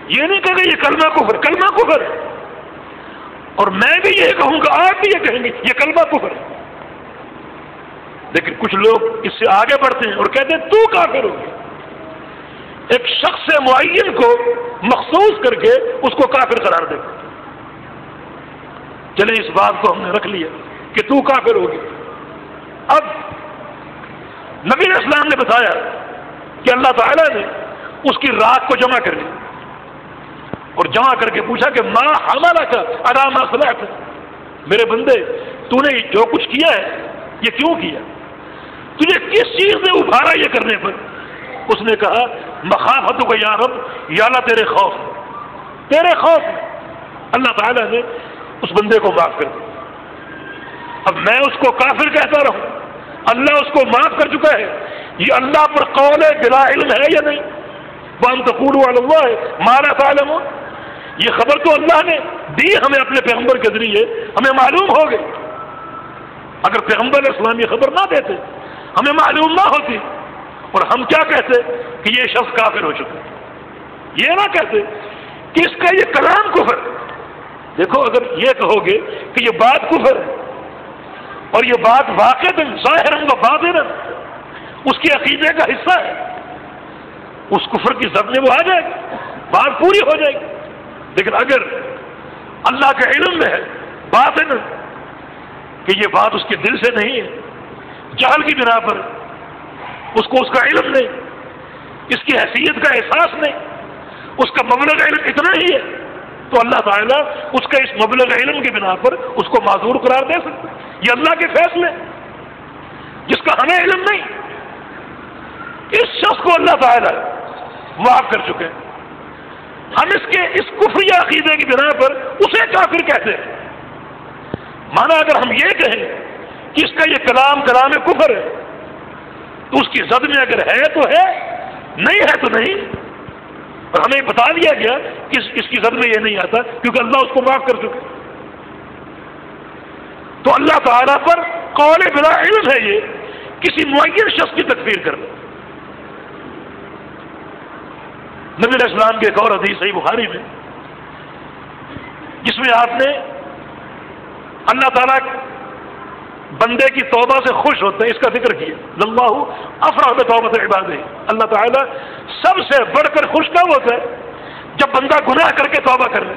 یہ نہیں کہے گا یہ کلمہ کفر، کلمہ کفر ہے، اور میں بھی یہ کہوں گا، آپ بھی یہ کہیں گے یہ کلمہ کفر ہے۔ لیکن کچھ لوگ اس سے آگے بڑھتے ہیں اور کہتے ہیں تو کافر ہو گیا، ایک شخص معین کو مخصوص کر کے اس کو کافر قرار دے۔ چلیں اس بات کو ہم نے رکھ لیا کہ تو کافر ہو گیا۔ اب نبی علیہ السلام نے بتایا کہ اللہ تعالیٰ نے اس کی راکھ کو جمع کر لی اور جمع کر کے پوچھا کہ ما حملک علی ما صنعت، میرے بندے تو نے جو کچھ کیا ہے یہ کیوں کیا، تجھے کس چیز نے ابھارا یہ کرنے پر؟ اس نے کہا مخافتک یا رب، یا اللہ تیرے خوف، تیرے خوف۔ اللہ تعالیٰ نے اس بندے کو معاف کر دیا۔ اب میں اس کو کافر کہتا رہوں، اللہ اس کو معاف کر چکا ہے، یہ اللہ پر قول بلا علم ہے یا نہیں؟ وَأَن تَقُولُوا عَلَى اللَّهِ مَا لَا تَعْلَمُونَ، یہ خبر تو اللہ نے دی ہمیں اپنے پیغمبر کے ذریعے، ہمیں معلوم ہو گئی۔ اگر پیغمبر علیہ السلام یہ خبر نہ دیتے، ہمیں معلوم نہ ہوتی، اور ہم کیا کہتے کہ یہ شخص کافر ہو چکا، یہ نہ کہتے کہ اس کا یہ کلام کفر۔ دیکھو اگر یہ کہو گے کہ یہ بات کفر ہے اور یہ بات واقعاً ظاہراً و باطناً اس کے عقیدے کا حصہ ہے، اس کفر کی زد میں وہ آ جائے گی، بات پوری ہو جائے گی۔ لیکن اگر اللہ کے علم میں ہے باطناً کہ یہ بات اس کے دل سے نہیں ہے، جہل کی بنا پر اس کو اس کا علم نہیں، اس کی حیثیت کا احساس نہیں، اس کا مبلغ علم اتنا ہی ہے، تو اللہ تعالیٰ اس کا اس مبلغ علم کی بنا پر اس کو معذور قرار دے سکتے۔ یہ اللہ کے فیصلے جس کا ہمیں علم نہیں، اس شخص کو اللہ تعالیٰ معاف کر چکے ہیں، ہم اس کے اس کفری عقیدے کی بنا پر اسے کافر کہتے ہیں۔ مانا اگر ہم یہ کہیں کہ اس کا یہ کلام کفر ہے تو اس کی زد میں اگر ہے تو ہے، نہیں ہے تو نہیں، اور ہمیں بتا دیا گیا کہ اس کی زد میں یہ نہیں آتا کیونکہ اللہ اس کو معاف کر چکے۔ تو اللہ تعالیٰ پر قول بلا علم ہے یہ کسی معین شخص کی تکفیر کرنا۔ نبی علیہ السلام کے ایک اور حدیث صحیح بخاری میں، جس میں آپ نے اللہ تعالیٰ بندے کی توبہ سے خوش ہوتے ہیں اس کا ذکر کیا، اللہ افرح بتوبۃ عبادہ، اللہ تعالیٰ سب سے بڑھ کر خوش کب ہوتا ہے جب بندہ گناہ کر کے توبہ کر لے۔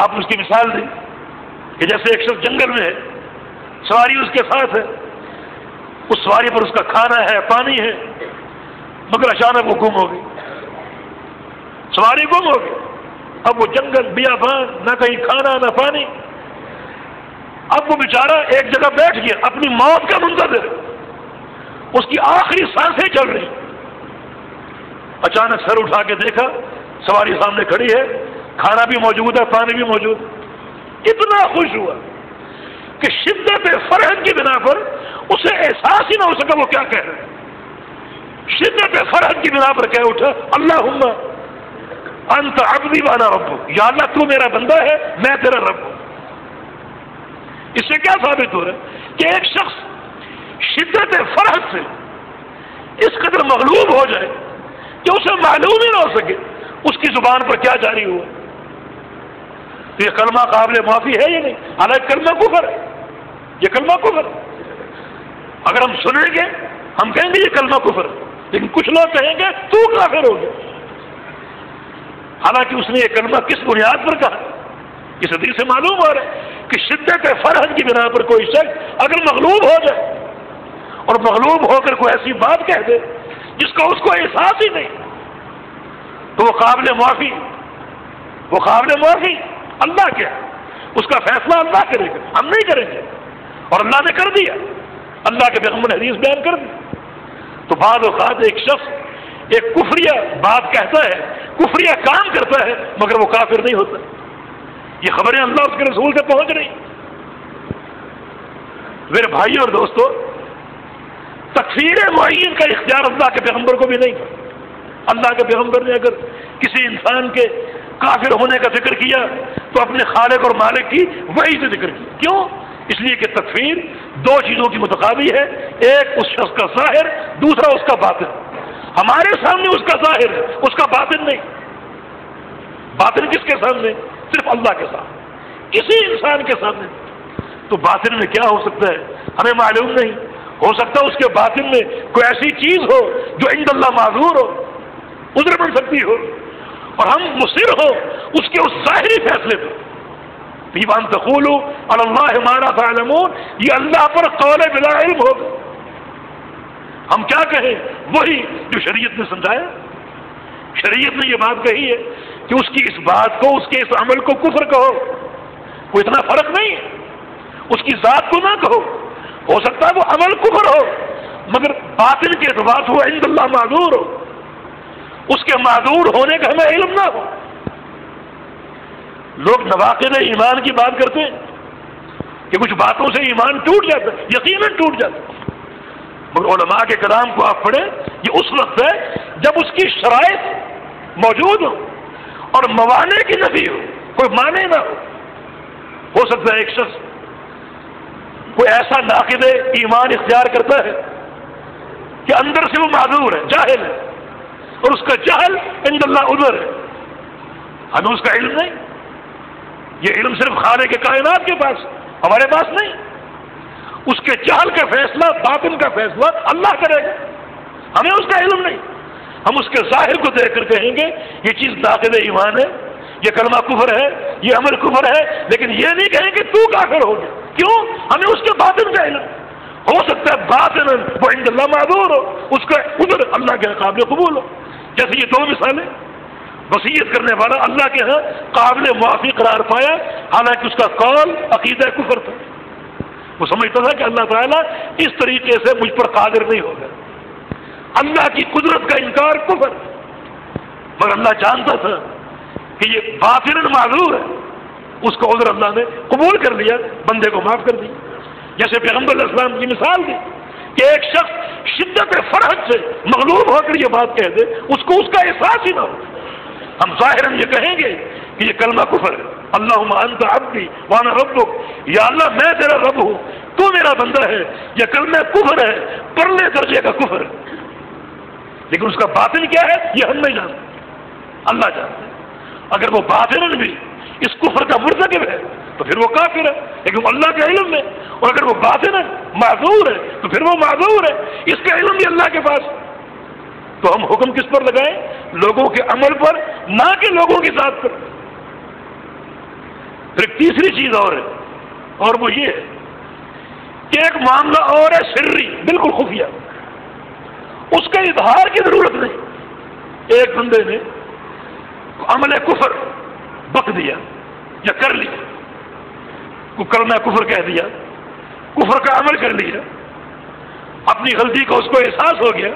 آپ نے اس کی مثال دی کہ جیسے ایک شخص جنگل میں ہے، سواری اس کے ساتھ ہے، اس سواری پر اس کا کھانا ہے، پانی ہے، مگر اچانک وہ گم ہو گئی، سواری گم ہو گئی۔ اب وہ جنگل بیابان، نہ کہیں کھانا نہ پانی، اب وہ بیچارہ ایک جگہ بیٹھ گیا، اپنی موت کا منتظر، اس کی آخری سانسیں چل رہی۔ اچانک سر اٹھا کے دیکھا سواری سامنے کھڑی ہے، کھانا بھی موجود ہے، پانی بھی موجود ہے، اتنا خوش ہوا کہ شدت فرحت کی بنا پر اسے احساس ہی نہ ہو سکا وہ کیا کہہ رہا ہے۔ شدت فرحت کی بنا پر کہہ اٹھا اللہم انت عبدی وانا ربک، یا اللہ تو میرا بندہ ہے میں تیرا رب ہوں۔ اس سے کیا ثابت ہو رہا ہے کہ ایک شخص شدت فرحت سے اس قدر مغلوب ہو جائے کہ اسے معلوم ہی نہ ہو سکے اس کی زبان پر کیا جاری ہوا، تو یہ کلمہ قابل معافی ہے یا نہیں؟ حالانکہ کلمہ کفر ہے، یہ کلمہ کفر ہے۔ اگر ہم سنیں گے ہم کہیں گے یہ کلمہ کفر ہے، لیکن کچھ لوگ کہیں گے تو کافر ہو گیا۔ حالانکہ اس نے یہ کلمہ کس بنیاد پر کہا؟ اس حدیث سے معلوم ہو رہا ہے کہ شدت فرحت کی بنا پر کوئی شخص اگر مغلوب ہو جائے اور مغلوب ہو کر کوئی ایسی بات کہہ دے جس کا اس کو احساس ہی نہیں، تو وہ قابل معافی اللہ کیا، اس کا فیصلہ اللہ کرے گا، ہم نہیں کریں گے، اور اللہ نے کر دیا، اللہ کے پیغمبر نے حدیث بیان کر دی۔ تو بعض اوقات ایک شخص ایک کفریہ بات کہتا ہے، کفریہ کام کرتا ہے، مگر وہ کافر نہیں ہوتا۔ یہ خبریں اللہ اس کے رسول سے پہنچ رہی۔ میرے بھائی اور دوستو، تکفیر معین کا اختیار اللہ کے پیغمبر کو بھی نہیں تھا۔ اللہ کے پیغمبر نے اگر کسی انسان کے کافر ہونے کا ذکر کیا تو اپنے خالق اور مالک کی وحی سے ذکر کیا۔ کیوں؟ اس لیے کہ تکفیر دو چیزوں کی متقابل ہے، ایک اس شخص کا ظاہر، دوسرا اس کا باطن۔ ہمارے سامنے اس کا ظاہر ہے، اس کا باطن نہیں۔ باطن کس کے سامنے؟ صرف اللہ کے سامنے، کسی انسان کے سامنے۔ تو باطن میں کیا ہو سکتا ہے ہمیں معلوم نہیں، ہو سکتا ہے اس کے باطن میں کوئی ایسی چیز ہو جو عند اللہ معذور ہو، عذر بن سکتی ہو، اور ہم مصر ہو اس کے اس ظاہری فیصلے پہ۔ وَأَن تَقُولُوا عَلَى اللَّهِ مَا لَا تَعْلَمُونَ، یہ اللہ پر قول بلا علم ہوگا۔ ہم کیا کہیں؟ وہی جو شریعت نے سمجھایا۔ شریعت نے یہ بات کہی ہے کہ اس کی اس بات کو، اس کے اس عمل کو کفر کہو، کوئی اتنا فرق نہیں ہے، اس کی ذات کو نہ کہو، ہو سکتا ہے وہ عمل کفر ہو مگر باطن کے اعتبار سے وہ عند اللہ معذور ہو، اس کے معذور ہونے کا ہمیں علم نہ ہو۔ لوگ نواقض ایمان کی بات کرتے ہیں کہ کچھ باتوں سے ایمان ٹوٹ جاتا ہے، یقیناً ٹوٹ جاتا ہے، مگر علماء کے کلام کو آپ پڑھیں، یہ اس وقت ہے جب اس کی شرائط موجود ہو اور موانع کی نفی ہو، کوئی مانع نہ ہو سکتا ہے ایک شخص کوئی ایسا ناقض ایمان اختیار کرتا ہے کہ اندر سے وہ معذور ہے، جاہل ہے، اور اس کا جہل عند اللہ عذر ہے، ہمیں اس کا علم نہیں۔ یہ علم صرف خالق کے کائنات کے پاس، ہمارے پاس نہیں۔ اس کے جہل کا فیصلہ، باطن کا فیصلہ اللہ کرے گا، ہمیں اس کا علم نہیں۔ ہم اس کے ظاہر کو دیکھ کر کہیں گے یہ چیز ناقض ایمان ہے، یہ کلمہ کفر ہے، یہ عمل کفر ہے، لیکن یہ نہیں کہیں کہ تو کافر ہو گیا۔ کیوں؟ ہمیں اس کے باطن کا علم۔ ہو سکتا ہے باطن وہ عند اللہ معذور ہو، اس کا عذر اللہ کے قابل قبول ہو۔ جیسے یہ دو مثالیں، وصیت کرنے والا اللہ کے ہاں قابل معافی قرار پایا، حالانکہ اس کا قول عقیدہ کفر تھا، وہ سمجھتا تھا کہ اللہ تعالیٰ اس طریقے سے مجھ پر قادر نہیں ہوگا، اللہ کی قدرت کا انکار کفر، مگر اللہ جانتا تھا کہ یہ باطناً معذور ہے، اس کا عذر اللہ نے قبول کر لیا، بندے کو معاف کر دیا۔ جیسے پیغمبر علیہ السلام کی مثال دی کہ ایک شخص شدت فرحت سے مغلوب ہو کر یہ بات کہہ دے، اس کو اس کا احساس ہی نہ ہو۔ ہم ظاہراً یہ کہیں گے کہ یہ کلمہ کفر ہے، اللہم انت عبدی وانا ربک، یا اللہ میں تیرا رب ہوں تو میرا بندہ ہے، یہ کلمہ کفر ہے، پرلے درجے کا کفر ہے، لیکن اس کا باطن کیا ہے یہ ہم نہیں جانتے، اللہ جانتے ہیں۔ اگر وہ باطناً بھی اس کفر کا مرتکب ہے تو پھر وہ کافر ہے، لیکن اللہ کے علم میں، اور اگر وہ باطناً معذور ہے تو پھر وہ معذور ہے، اس کا علم بھی اللہ کے پاس۔ تو ہم حکم کس پر لگائیں؟ لوگوں کے عمل پر، نہ کہ لوگوں کی ذات پر۔ پھر ایک تیسری چیز اور ہے، اور وہ یہ ہے کہ ایک معاملہ اور ہے سری، بالکل خفیہ، اس کا اظہار کی ضرورت نہیں۔ ایک بندے نے عمل کفر بک دیا یا کر لیا، کو کلمہ کفر کہہ دیا، کفر کا عمل کر لیا، اپنی غلطی کا اس کو احساس ہو گیا،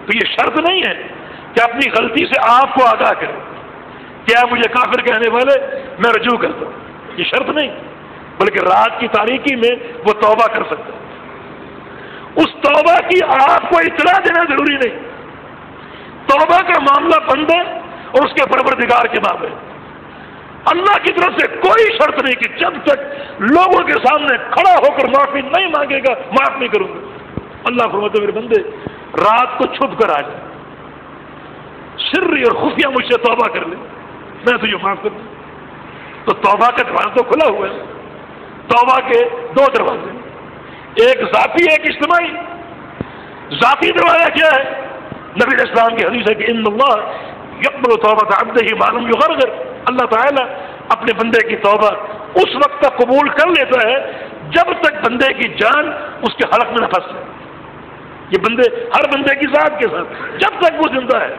تو یہ شرط نہیں ہے کہ اپنی غلطی سے آپ کو آگاہ کرے، کیا مجھے کافر کہنے والے میں رجوع کرتا ہوں، یہ شرط نہیں، بلکہ رات کی تاریکی میں وہ توبہ کر سکتا ہے۔ اس توبہ کی آپ کو اطلاع دینا ضروری نہیں، توبہ کا معاملہ بندے اور اس کے پروردگار کے مابین، اللہ کی طرف سے کوئی شرط نہیں کہ جب تک لوگوں کے سامنے کھڑا ہو کر معافی نہیں مانگے گا معاف نہیں کروں گا۔ اللہ فرماتے میرے بندے رات کو چھپ کر آ جائے، سری اور خفیہ مجھ سے توبہ کر لے، میں تجھے معاف کر دوں۔ تو توبہ کا دروازہ تو کھلا ہوا ہے۔ توبہ کے دو دروازے، ایک ذاتی ایک اجتماعی۔ ذاتی دروازہ کیا ہے؟ نبی علیہ السلام کی حدیث ہے کہ ان اللہ یقبل توبۃ عبدہ ما لم یغرغر، اللہ تعالیٰ اپنے بندے کی توبہ اس وقت تک قبول کر لیتا ہے جب تک بندے کی جان اس کے حلق میں نہ پھنس جائے. یہ ہر بندے کی ذات کے ساتھ جب تک وہ زندہ ہے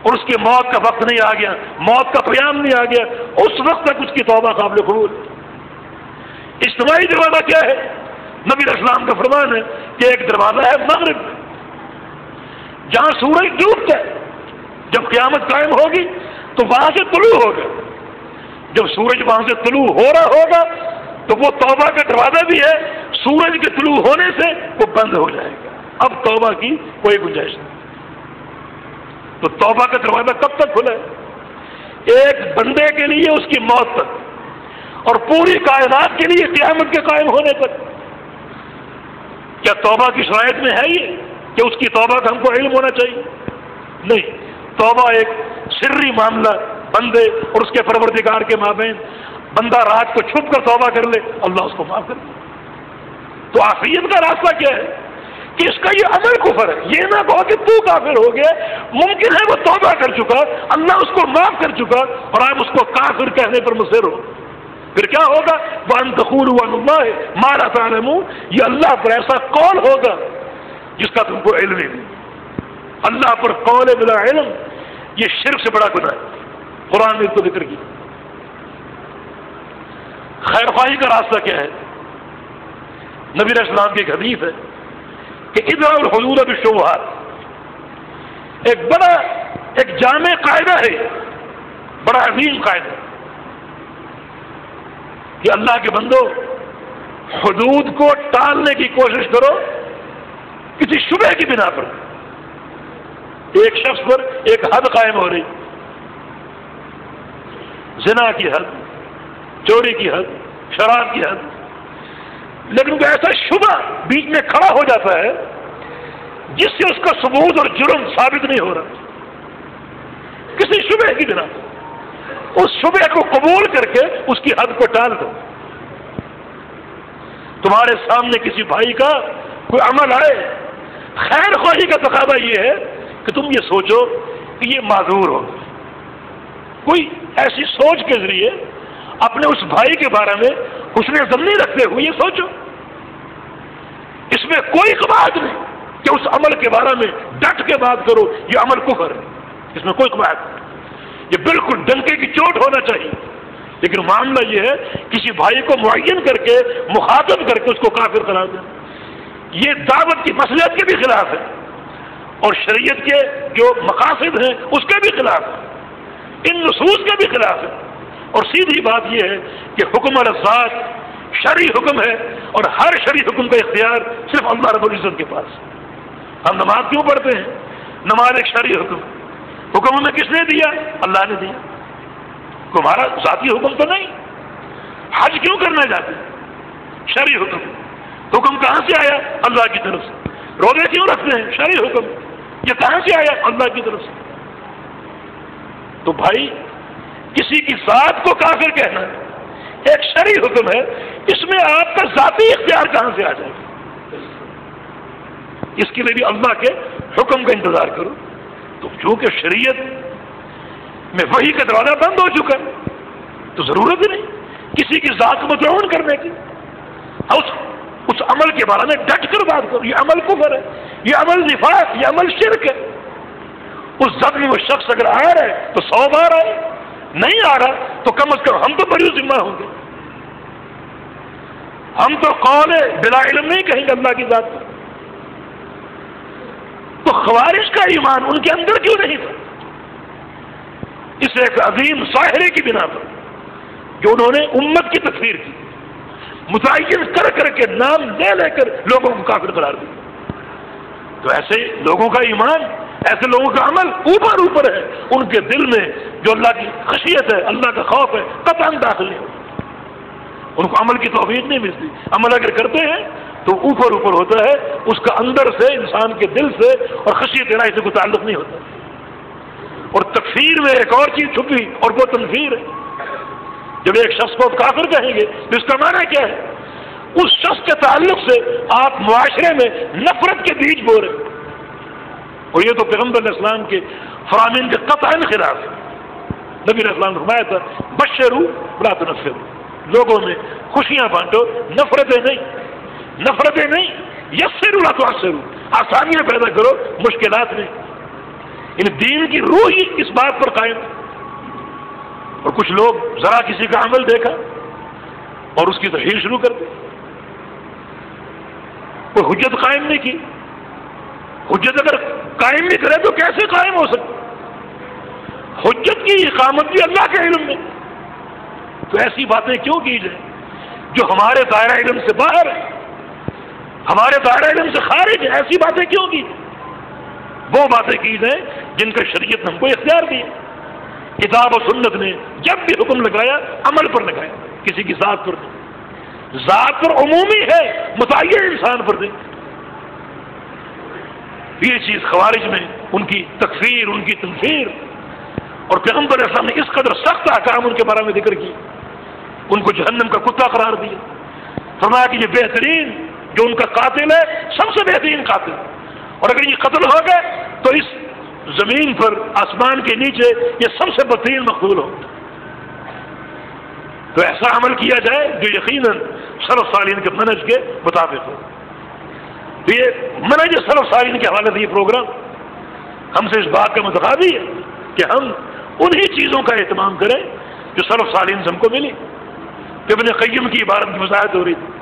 اور اس کی موت کا وقت نہیں آ گیا، موت کا پیام نہیں آ گیا، اس وقت تک اس کی توبہ قابل قبول. اجتماعی دروازہ کیا ہے؟ نبی علیہ السلام کا فرمان ہے کہ ایک دروازہ ہے مغرب میں، جہاں سورج ڈوبتا ہے. جب قیامت قائم ہوگی تو وہاں سے طلوع ہوگا. جب سورج وہاں سے طلوع ہو رہا ہوگا تو وہ توبہ کا دروازہ بھی ہے، سورج کے طلوع ہونے سے وہ بند ہو جائے گا. اب توبہ کی کوئی گنجائش نہیں. تو توبہ کا دروازہ کب تک کھلا ہے؟ ایک بندے کے لیے اس کی موت تک، اور پوری کائنات کے لیے قیامت کے قائم ہونے تک. کیا توبہ کی شرائط میں ہے یہ کہ اس کی توبہ کا ہم کو علم ہونا چاہیے؟ نہیں. توبہ ایک سری معاملہ بندے اور اس کے پروردگار کے مابین. بندہ رات کو چھپ کر توبہ کر لے، اللہ اس کو معاف کر دے. تو عافیت کا راستہ کیا ہے؟ کہ اس کا یہ عمل کفر ہے. یہ نہ کہو کہ تو کافر ہو گیا، ممکن ہے وہ توبہ کر چکا، اللہ اس کو معاف کر چکا، اور آپ اس کو کافر کہنے پر مصر ہو. پھر کیا ہوگا؟ وَأَن تَقُولُوا عَلَى اللَّهِ مَا لَا تَعْلَمُونَ. یہ اللہ پر ایسا قول ہوگا جس کا تم کو علم نہیں. اللہ پر قول بلا علم یہ شرک سے بڑا گناہ ہے. قرآن نے اس کو ذکر کیا. خیر خواہی کا راستہ کیا ہے؟ نبی علیہ السلام کی ایک حدیث ہے کہ ادرا الحدود بالشبہات. ایک جامع قاعدہ ہے، بڑا عظیم قاعدہ کہ اللہ کے بندو حدود کو ٹالنے کی کوشش کرو کسی شبہ کی بنا پر. ایک شخص پر ایک حد قائم ہو رہی، زنا کی حد، چوری کی حد، شراب کی حد، لیکن کوئی ایسا شبہ بیچ میں کھڑا ہو جاتا ہے جس سے اس کا ثبوت اور جرم ثابت نہیں ہو رہا. کسی شبہ کی بنا اس شبہ کو قبول کر کے اس کی حد کو ٹال دو. تمہارے سامنے کسی بھائی کا کوئی عمل آئے، خیر خواہی کا تقاضا یہ ہے کہ تم یہ سوچو کہ یہ معذور ہو. کوئی ایسی سوچ کے ذریعے اپنے اس بھائی کے بارے میں حسن ظنی رکھتے ہوئے یہ سوچو. اس میں کوئی قباحت نہیں کہ اس عمل کے بارے میں ڈٹ کے بات کرو یہ عمل کفر ہے. اس میں کوئی قباحت نہیں. یہ بالکل ڈنکے کی چوٹ ہونا چاہیے. لیکن معاملہ یہ ہے کسی بھائی کو معین کر کے مخاطب کر کے اس کو کافر قرار دیں. یہ دعوت کی مصلحت کے بھی خلاف ہے اور شریعت کے جو مقاصد ہیں اس کے بھی خلاف ہے، ان نصوص کے بھی خلاف ہے. اور سیدھی بات یہ ہے کہ حکم الذات شرعی حکم ہے اور ہر شرعی حکم کا اختیار صرف اللہ رب العزت کے پاس. ہم نماز کیوں پڑھتے ہیں؟ نماز ایک شرعی حکم. حکم ہمیں کس نے دیا؟ اللہ نے دیا. تمہارا ذاتی حکم تو نہیں. حج کیوں کرنا جاتے ہیں؟ شرعی حکم. حکم کہاں سے آیا؟ اللہ کی طرف سے. روزے کیوں رکھتے ہیں؟ شرعی حکم. یہ کہاں سے آیا؟ اللہ کی طرف سے. تو بھائی کسی کی ذات کو کافر کہنا ایک شرعی حکم ہے، اس میں آپ کا ذاتی اختیار کہاں سے آ جائے گا؟ اس کے لیے بھی اللہ کے حکم کا انتظار کرو. تو چونکہ شریعت میں وحی کا دروازہ بند ہو چکا ہے تو ضرورت ہی نہیں کسی کی ذات کو متعین کرنے کی. اس عمل کے بارے میں ڈٹ کر بات کرو. یہ عمل کفر ہے، یہ عمل نفاق، یہ عمل شرک ہے. اس ذات میں وہ شخص اگر آ رہا ہے تو 100 بار آئے، نہیں آ رہا تو کم از کم ہم تو بری ذمہ ہوں گے. ہم تو قول بلا علم نہیں کہیں گے اللہ کی ذات پر. تو خوارج کا ایمان ان کے اندر کیوں نہیں تھا؟ اس ایک عظیم ظاہرے کی بنا پر جو انہوں نے امت کی تکفیر کی، متعین کر کر کے نام لے لے کر لوگوں کو کافر قرار دیا. تو ایسے لوگوں کا ایمان، ایسے لوگوں کا عمل اوپر اوپر ہے، ان کے دل میں جو اللہ کی خشیت ہے، اللہ کا خوف ہے، قطعاً داخل نہیں ہوتا. ان کو عمل کی توفیق نہیں ملتی. عمل اگر کرتے ہیں تو اوپر اوپر ہوتا ہے، اس کا اندر سے، انسان کے دل سے اور خشیت الہی سے کوئی تعلق نہیں ہوتا. اور تکفیر میں ایک اور چیز چھپی اور وہ تنفیر ہے. جب ایک شخص کو کافر کہیں گے تو اس کا معنی کیا ہے؟ اس شخص کے تعلق سے آپ معاشرے میں نفرت کے بیج بو رہے. اور یہ تو پیغمبر علیہ السلام کے فرامین کے قطعا خلاف ہے۔ نبی علیہ السلام نے فرمایا تھا بشروا ولا تنفروا، لوگوں میں خوشیاں بانٹو، نفرتیں نہیں، یسروا ولا تعسروا، آسانیاں پیدا کرو مشکلات نہیں۔ یعنی دین کی روح ہی اس بات پر قائم ہے۔ اور کچھ لوگ ذرا کسی کا عمل دیکھا اور اس کی تحریر شروع کر دی، کوئی حجت قائم نہیں کی۔ حجت اگر قائم نہیں کرے تو کیسے قائم ہو سکتی؟ حجت کی اقامت بھی اللہ کے علم میں، تو ایسی باتیں کیوں کی جائیں جو ہمارے دائرہ علم سے باہر ہے، ہمارے دائرہ علم سے خارج ہے؟ ایسی باتیں کیوں کی جائیں؟ وہ باتیں کی جائیں جن کا شریعت نے ہم کو اختیار دیا۔ کتاب و سنت نے جب بھی حکم لگایا عمل پر لگایا، کسی کی ذات پر نہیں، ذات پر عمومی ہے، متعین انسان پر نہیں۔ یہ چیز خوارج میں ان کی تکفیر، ان کی تنفیر، اور پیغمبر علیہ السلام نے اس قدر سخت احکام ان کے بارے میں ذکر کی، ان کو جہنم کا کتا قرار دیا، فرمایا کہ یہ بہترین جو ان کا قاتل ہے سب سے بہترین قاتل، اور اگر یہ قتل ہو گئے تو اس زمین پر آسمان کے نیچے یہ سب سے بدترین مقتول ہو۔ تو ایسا عمل کیا جائے جو یقیناً سلف صالحین کے منہج کے مطابق ہو۔ تو یہ منہج سلف صالحین کے حوالے سے یہ پروگرام ہم سے اس بات کا متقاضی ہے کہ ہم انہی چیزوں کا اہتمام کریں جو سلف صالحین سے ہم کو ملی۔ ابن قیم کی عبارت کی وضاحت ہو رہی تھی،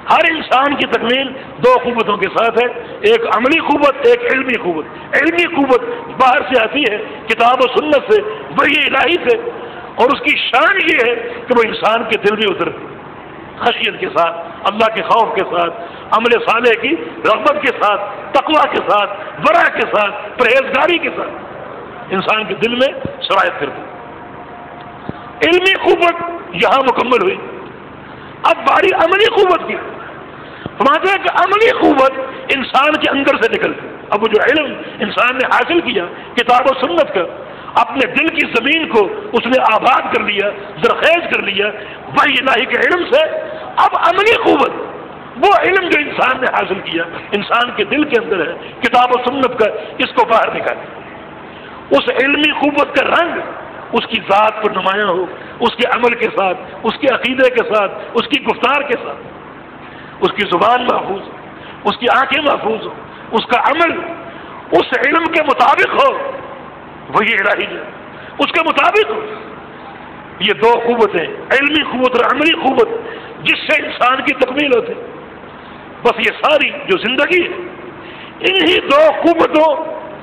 ہر انسان کی تکمیل دو قوتوں کے ساتھ ہے، ایک عملی قوت، ایک علمی قوت۔ علمی قوت باہر سے آتی ہے کتاب و سنت سے، وحی الہی سے، اور اس کی شان یہ ہے کہ وہ انسان کے دل میں اترتی، خشیت کے ساتھ، اللہ کے خوف کے ساتھ، عمل صالح کی رغبت کے ساتھ، تقوی کے ساتھ، ورع کے ساتھ، پرہیزگاری کے ساتھ انسان کے دل میں سرایت کرتی۔ علمی قوت یہاں مکمل ہوئی، اب باری عملی قوت کی۔ فرماتے ہیں کہ عملی قوت انسان کے اندر سے نکلتی۔ اب وہ جو علم انسان نے حاصل کیا کتاب و سنت کا، اپنے دل کی زمین کو اس نے آباد کر لیا، زرخیز کر لیا وحی الہی کے علم سے، اب عملی قوت وہ علم جو انسان نے حاصل کیا انسان کے دل کے اندر ہے کتاب و سنت کا، اس کو باہر نکالے۔ اس علمی قوت کا رنگ اس کی ذات پر نمایاں ہو، اس کے عمل کے ساتھ، اس کے عقیدے کے ساتھ، اس کی گفتار کے ساتھ، اس کی زبان محفوظ ہو، اس کی آنکھیں محفوظ ہو، اس کا عمل اس علم کے مطابق ہو، وہی الہی ہے اس کے مطابق ہو۔ یہ دو قوتیں، علمی قوت اور عملی قوت، جس سے انسان کی تکمیل ہوتی، بس یہ ساری جو زندگی ہے انہی دو قوتوں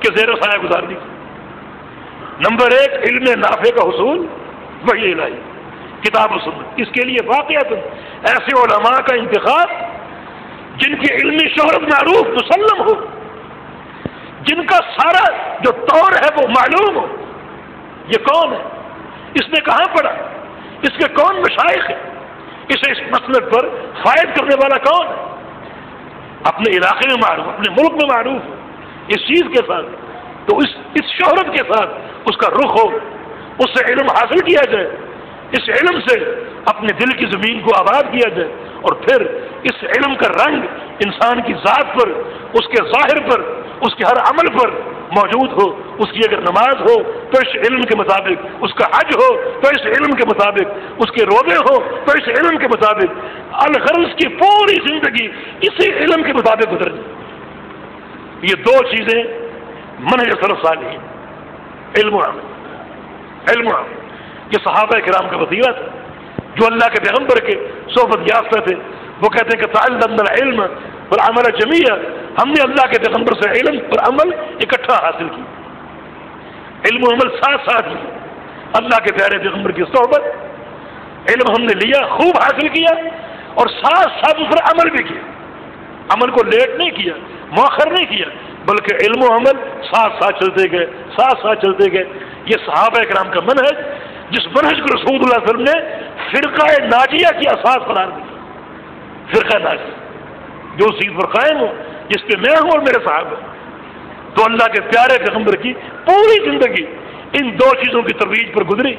کے زیر سایہ گزارنی۔ نمبر ایک علم نافع کا حصول، وحی الہی کتاب و سنت، اس کے لیے واقعات ایسے علماء کا انتخاب جن کی علمی شہرت معروف مسلم ہو، جن کا سارا جو طور ہے وہ معلوم ہو، یہ کون ہے، اس نے کہاں پڑھا، اس کے کون مشائخ ہیں، اسے اس مسلک پر فائد کرنے والا کون ہے، اپنے علاقے میں معروف، اپنے ملک میں معروف ہو اس چیز کے ساتھ، تو اس شہرت کے ساتھ اس کا رخ ہو، اس سے علم حاصل کیا جائے، اس علم سے اپنے دل کی زمین کو آباد کیا جائے، اور پھر اس علم کا رنگ انسان کی ذات پر، اس کے ظاہر پر، اس کے ہر عمل پر موجود ہو۔ اس کی اگر نماز ہو تو اس علم کے مطابق، اس کا حج ہو تو اس علم کے مطابق، اس کے روزے ہو تو اس علم کے مطابق، الغرض کی پوری زندگی اسی علم کے مطابق گزر جائے۔ یہ دو چیزیں منہج سلف صالحین، علم و عمل۔ علم و عمل یہ صحابہ کرام کا وظیفہ تھا، جو اللہ کے پیغمبر کے صحبت یافتہ تھے، وہ کہتے ہیں کہ تعلمنا العلم والعمل جميعا، ہم نے اللہ کے پیغمبر سے علم اور عمل اکٹھا حاصل کی، علم و عمل ساتھ ساتھ لیا، اللہ کے پیارے پیغمبر کی صحبت، علم ہم نے لیا، خوب حاصل کیا، اور ساتھ ساتھ اس پر عمل بھی کیا، عمل کو لیٹ نہیں کیا، مؤخر نہیں کیا، بلکہ علم و عمل ساتھ ساتھ چلتے گئے، ساتھ ساتھ چلتے گئے۔ یہ صحابہ کرام کا منہج، جس منہج کو رسول اللہ صلی اللہ علیہ وسلم نے فرقہ ناجیہ کی اساس قرار دی، فرقہ ناجیہ جو اس چیز پر قائم ہو جس پہ میں ہوں اور میرے صحابہ۔ تو اللہ کے پیارے پیغمبر کی پوری زندگی ان دو چیزوں کی ترویج پر گزری،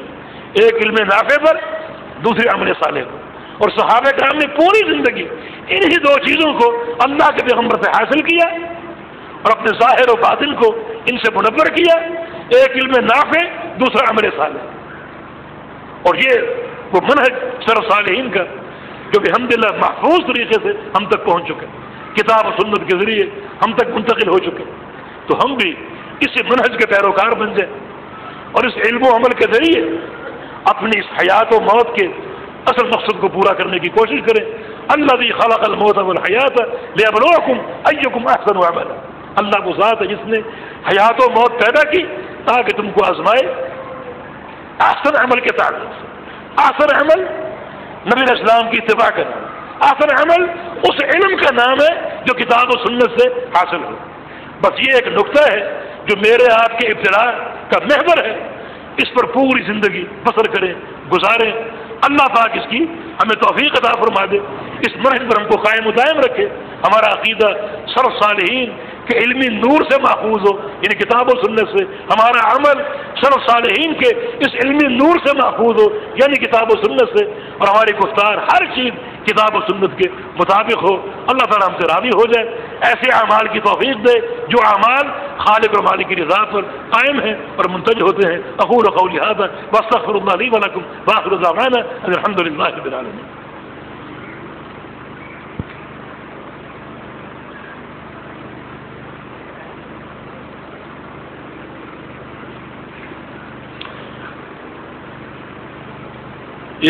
ایک علم نافع پر، دوسری عمل صالح پر، اور صحابہ کرام نے پوری زندگی انہی دو چیزوں کو اللہ کے پیغمبر سے حاصل کیا اور اپنے ظاہر و باطن کو ان سے منور کیا، ایک علم نافع، دوسرا عمل صالح۔ اور یہ وہ منہج سلف صالحین کا جو بحمدللہ محفوظ طریقے سے ہم تک پہنچ چکے، کتاب و سنت کے ذریعے ہم تک منتقل ہو چکے۔ تو ہم بھی اسی منہج کے پیروکار بن جائیں اور اس علم و عمل کے ذریعے اپنی اس حیات و موت کے اصل مقصد کو پورا کرنے کی کوشش کریں۔ الذی خلق الموت والحیات لیبلوکم ایکم احسن عملا، اللہ وہ ذات ہے جس نے حیات و موت پیدا کی تاکہ تم کو آزمائے احسن عمل کے تعلق۔ احسن عمل نبی علیہ السلام کی اتباع کرنا، احسن عمل اس علم کا نام ہے جو کتاب و سنت سے حاصل ہو۔ بس یہ ایک نقطہ ہے جو میرے آپ کے ابتلاء کا محور ہے، اس پر پوری زندگی بسر کریں، گزاریں۔ اللہ پاک اس کی ہمیں توفیق عطا فرما دے، اس منہج پر ہم کو قائم و دائم رکھے، ہمارا عقیدہ سلف صالحین کے علمی نور سے محفوظ ہو، یعنی کتاب و سنت سے، ہمارا عمل سلف صالحین کے اس علمی نور سے محفوظ ہو، یعنی کتاب و سنت سے، اور ہماری گفتار ہر چیز کتاب و سنت کے مطابق ہو۔ اللہ تعالیٰ ہم سے راضی ہو جائے، ایسے اعمال کی توفیق دے جو اعمال خالق اور مالک کی رضا پر قائم ہیں اور منتج ہوتے ہیں۔ اقول قولی ھذا واستغفر اللہ لی ولکم وآخر دعوانا ان الحمد للہ رب العالمین۔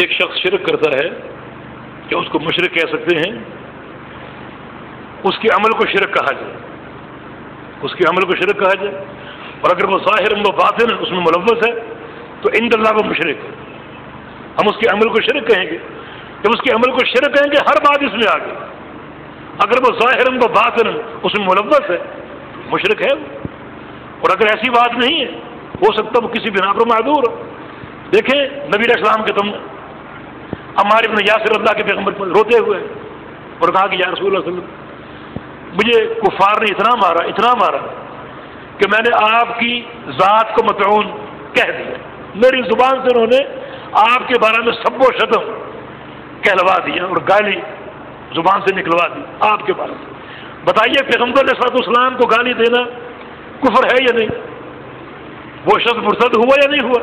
ایک شخص شرک کرتا ہے کہ اس کو مشرک کہہ سکتے ہیں، اس کے عمل کو شرک کہا جائے، اس کے عمل کو شرک کہا جائے، اور اگر وہ ظاہر و باطن اس میں ملوث ہے تو عند اللہ وہ مشرک ہے۔ ہم اس کے عمل کو شرک کہیں گے، جب اس کے عمل کو شرک کہیں گے ہر بات اس میں آ گئی۔ اگر وہ ظاہر و باطن اس میں ملوث ہے مشرک ہے، اور اگر ایسی بات نہیں ہے ہو سکتا وہ کسی بنا پر معذور ہو۔ دیکھیں نبی علیہ السلام کے تم عمار بن یاسر اللہ کے پیغمبر پر روتے ہوئے اور کہا کہ یا رسول اللہ صلی اللہ علیہ وسلم، مجھے کفار نے اتنا مارا کہ میں نے آپ کی ذات کو مطعون کہہ دیا، میری زبان سے انہوں نے آپ کے بارے میں سب و شتم کہلوا دیا اور گالی زبان سے نکلوا دی آپ کے بارے میں۔ بتائیے پیغمبر علیہ الصلوۃ والسلام کو گالی دینا کفر ہے یا نہیں؟ وہ شخص مرتد ہوا یا نہیں ہوا؟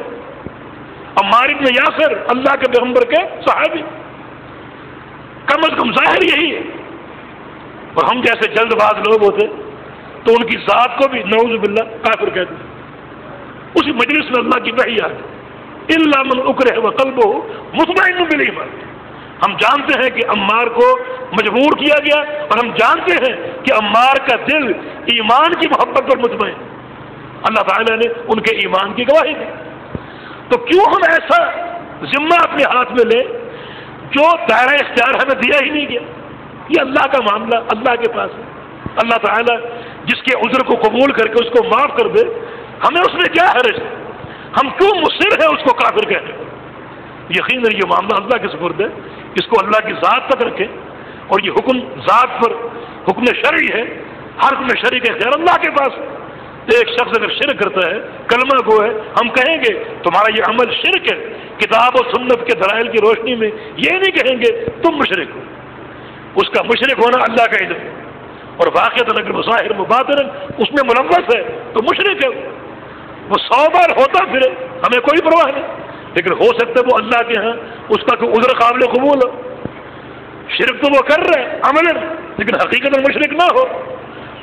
عمار بن یاسر اللہ کے پیغمبر کے صحابی، کم از کم ظاہر یہی ہے۔ اور ہم جیسے جلد باز لوگ ہوتے تو ان کی ذات کو بھی نعوذ باللہ کافر کہتے۔ اسی مجلس میں اللہ کی وحی آ گئی، الا من اکرہ وقلبہ مطمئن بالایمان۔ ہم جانتے ہیں کہ عمار کو مجبور کیا گیا، اور ہم جانتے ہیں کہ عمار کا دل ایمان کی محبت پر مطمئن۔ اللہ تعالیٰ نے ان کے ایمان کی گواہی دی۔ تو کیوں ہم ایسا ذمہ اپنے ہاتھ میں لیں جو دائرہ اختیار ہمیں دیا ہی نہیں گیا؟ یہ اللہ کا معاملہ اللہ کے پاس ہے۔ اللہ تعالیٰ جس کے عذر کو قبول کر کے اس کو معاف کر دے، ہمیں اس میں کیا حرج ہے؟ ہم کیوں مصر ہیں اس کو کافر کہنے؟ یقیناً یہ معاملہ اللہ کے سپرد ہے، اس کو اللہ کی ذات تک رکھیں، اور یہ حکم ذات پر حکم شرعی ہے، ہر حکم شرعی کا اختیار اللہ کے پاس ہے۔ ایک شخص اگر شرک کرتا ہے، کلمہ گو ہے، ہم کہیں گے تمہارا یہ عمل شرک ہے، کتاب و سنت کے دلائل کی روشنی میں یہ نہیں کہیں گے تم مشرک ہو۔ اس کا مشرک ہونا اللہ کا علم ہے، اور واقعتاً اگر وہ ظاہر و باطن اس میں ملوث ہے تو مشرک ہے۔ وہ 100 بار ہوتا پھرے ہمیں کوئی پرواہ نہیں، لیکن ہو سکتا ہے وہ اللہ کے ہاں اس کا کوئی عذر قابل قبول ہو۔ شرک تو وہ کر رہے ہیں عمل، لیکن حقیقت مشرک نہ ہو،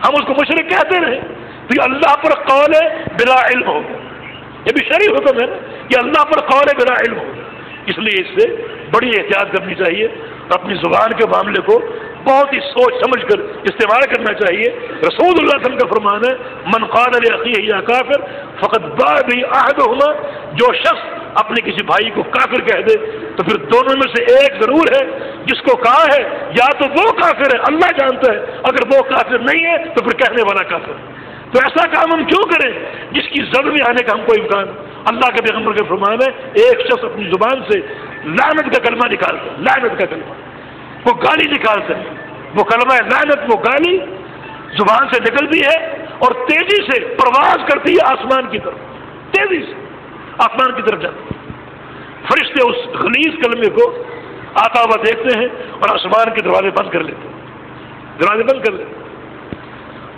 ہم اس کو مشرک کہتے رہے تو یہ اللہ پر قول بلا علم ہو گیا۔ یہ بھی شرعی حکم ہے نا، یہ اللہ پر قول بلا علم ہو گیا۔ اس لیے اس سے بڑی احتیاط کرنی چاہیے، اپنی زبان کے معاملے کو بہت ہی سوچ سمجھ کر استعمال کرنا چاہیے۔ رسول اللہ صلی اللہ علیہ وسلم کا فرمان ہے، من قال لاخیہ یا کافر فقد باء باحدہما، جو شخص اپنے کسی بھائی کو کافر کہہ دے تو پھر دونوں میں سے ایک ضرور ہے جس کو کہا ہے، یا تو وہ کافر ہے اللہ جانتا ہے، اگر وہ کافر نہیں ہے تو پھر کہنے والا کافر ہے۔ تو ایسا کام ہم کیوں کریں جس کی زد میں آنے کا ہم کو امکان؟ اللہ کے پیغمبر کے فرمان ہے، ایک شخص اپنی زبان سے لعنت کا کلمہ نکالتا ہے، لعنت کا کلمہ، وہ گالی نکالتا ہے، وہ کلمہ لعنت، وہ گالی زبان سے نکلتی ہے اور تیزی سے پرواز کرتی ہے آسمان کی طرف، تیزی سے آسمان کی طرف جاتی ہے۔ فرشتے اس غلیظ کلمے کو آتا ہوا دیکھتے ہیں اور آسمان کے دروازے بند کر لیتے ہیں، دروازے بند کر لیتے ہیں۔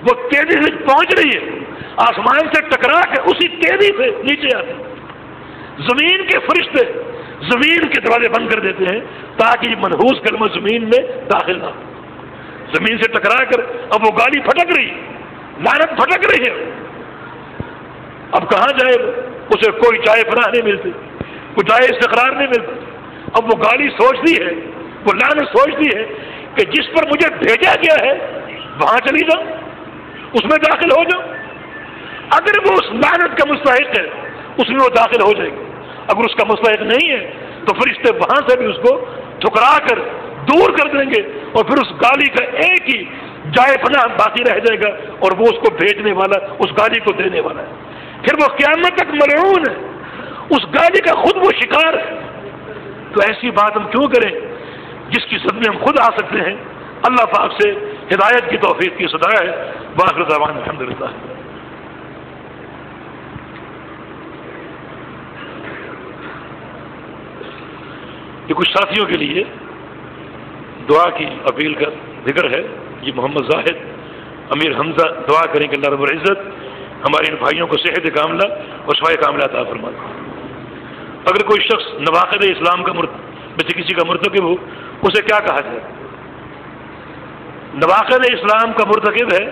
وہ تیزی سے پہنچ رہی ہے، آسمان سے ٹکرا کے اسی تیزی سے نیچے آتی ہے۔ زمین کے فرشتے زمین کے دروازے بند کر دیتے ہیں تاکہ یہ منحوس کلمہ زمین میں داخل نہ ہو۔ زمین سے ٹکرا کر اب وہ گالی پھٹک رہی، لعنت پھٹک رہی ہے، اب کہاں جائے؟ اسے کوئی جائے پناہ نہیں ملتی، کوئی جائے استقرار نہیں ملتا۔ اب وہ گالی سوچتی ہے، وہ لعنت سوچتی ہے کہ جس پر مجھے بھیجا گیا ہے وہاں چلی جاؤں، اس میں داخل ہو جاؤں۔ اگر وہ اس لعنت کا مستحق ہے اس میں وہ داخل ہو جائے گی، اگر اس کا مستحق نہیں ہے تو فرشتے وہاں سے بھی اس کو ٹھکرا کر دور کر دیں گے، اور پھر اس گالی کا ایک ہی جائے پناہ باقی رہ جائے گا، اور وہ اس کو بھیجنے والا، اس گالی کو دینے والا ہے۔ پھر وہ قیامت تک ملعون ہے، اس گالی کا خود وہ شکار ہے۔ تو ایسی بات ہم کیوں کریں جس کی صد میں ہم خود آ سکتے ہیں؟ اللہ پاک سے ہدایت کی توفیق کی صدا ہے۔ وآخر دعوانا الحمدللہ۔ یہ کچھ ساتھیوں کے لیے دعا کی اپیل کا ذکر ہے۔ یہ محمد زاہد، امیر حمزہ، دعا کریں کہ اللہ رب العزت ہمارے ان بھائیوں کو صحت کاملہ اور شفاء کاملہ عطا فرمائے۔ اگر کوئی شخص نواقض اسلام کا میں سے کسی کا مرتکب ہو، اسے کیا کہا جائے؟ نواقض اسلام کا مرتکب ہے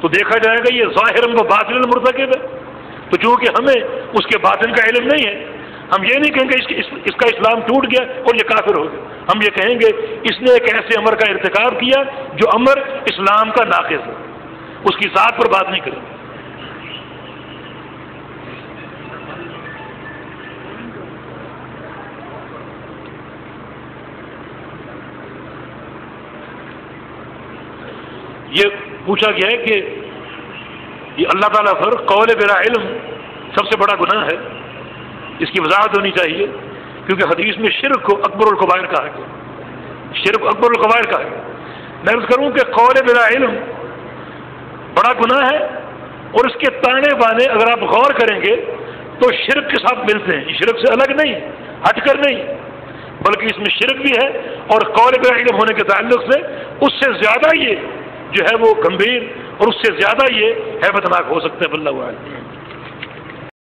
تو دیکھا جائے گا یہ ظاہراً و باطناً مرتکب ہے، تو چونکہ ہمیں اس کے باطن کا علم نہیں ہے، ہم یہ نہیں کہیں گے اس کا اسلام ٹوٹ گیا اور یہ کافر ہو گیا، ہم یہ کہیں گے اس نے ایک ایسے امر کا ارتکاب کیا جو امر اسلام کا ناقض ہے، اس کی ذات پر بات نہیں کریں گے۔ یہ پوچھا گیا ہے کہ یہ اللہ تعالیٰ پر قول بلا علم سب سے بڑا گناہ ہے، اس کی وضاحت ہونی چاہیے، کیونکہ حدیث میں شرک کو اکبر الکبائر کہا گیا، شرک اکبر الکبائر کہا گیا۔ میں عرض کروں کہ قول بلا علم بڑا گناہ ہے، اور اس کے تانے بانے اگر آپ غور کریں گے تو شرک کے ساتھ ملتے ہیں، یہ شرک سے الگ نہیں، ہٹ کر نہیں، بلکہ اس میں شرک بھی ہے، اور قول بلا علم ہونے کے تعلق سے اس سے زیادہ یہ جو ہے وہ گمبھیر، اور اس سے زیادہ یہ ہیبتناک ہو سکتے ہیں۔ واللہ اعلم۔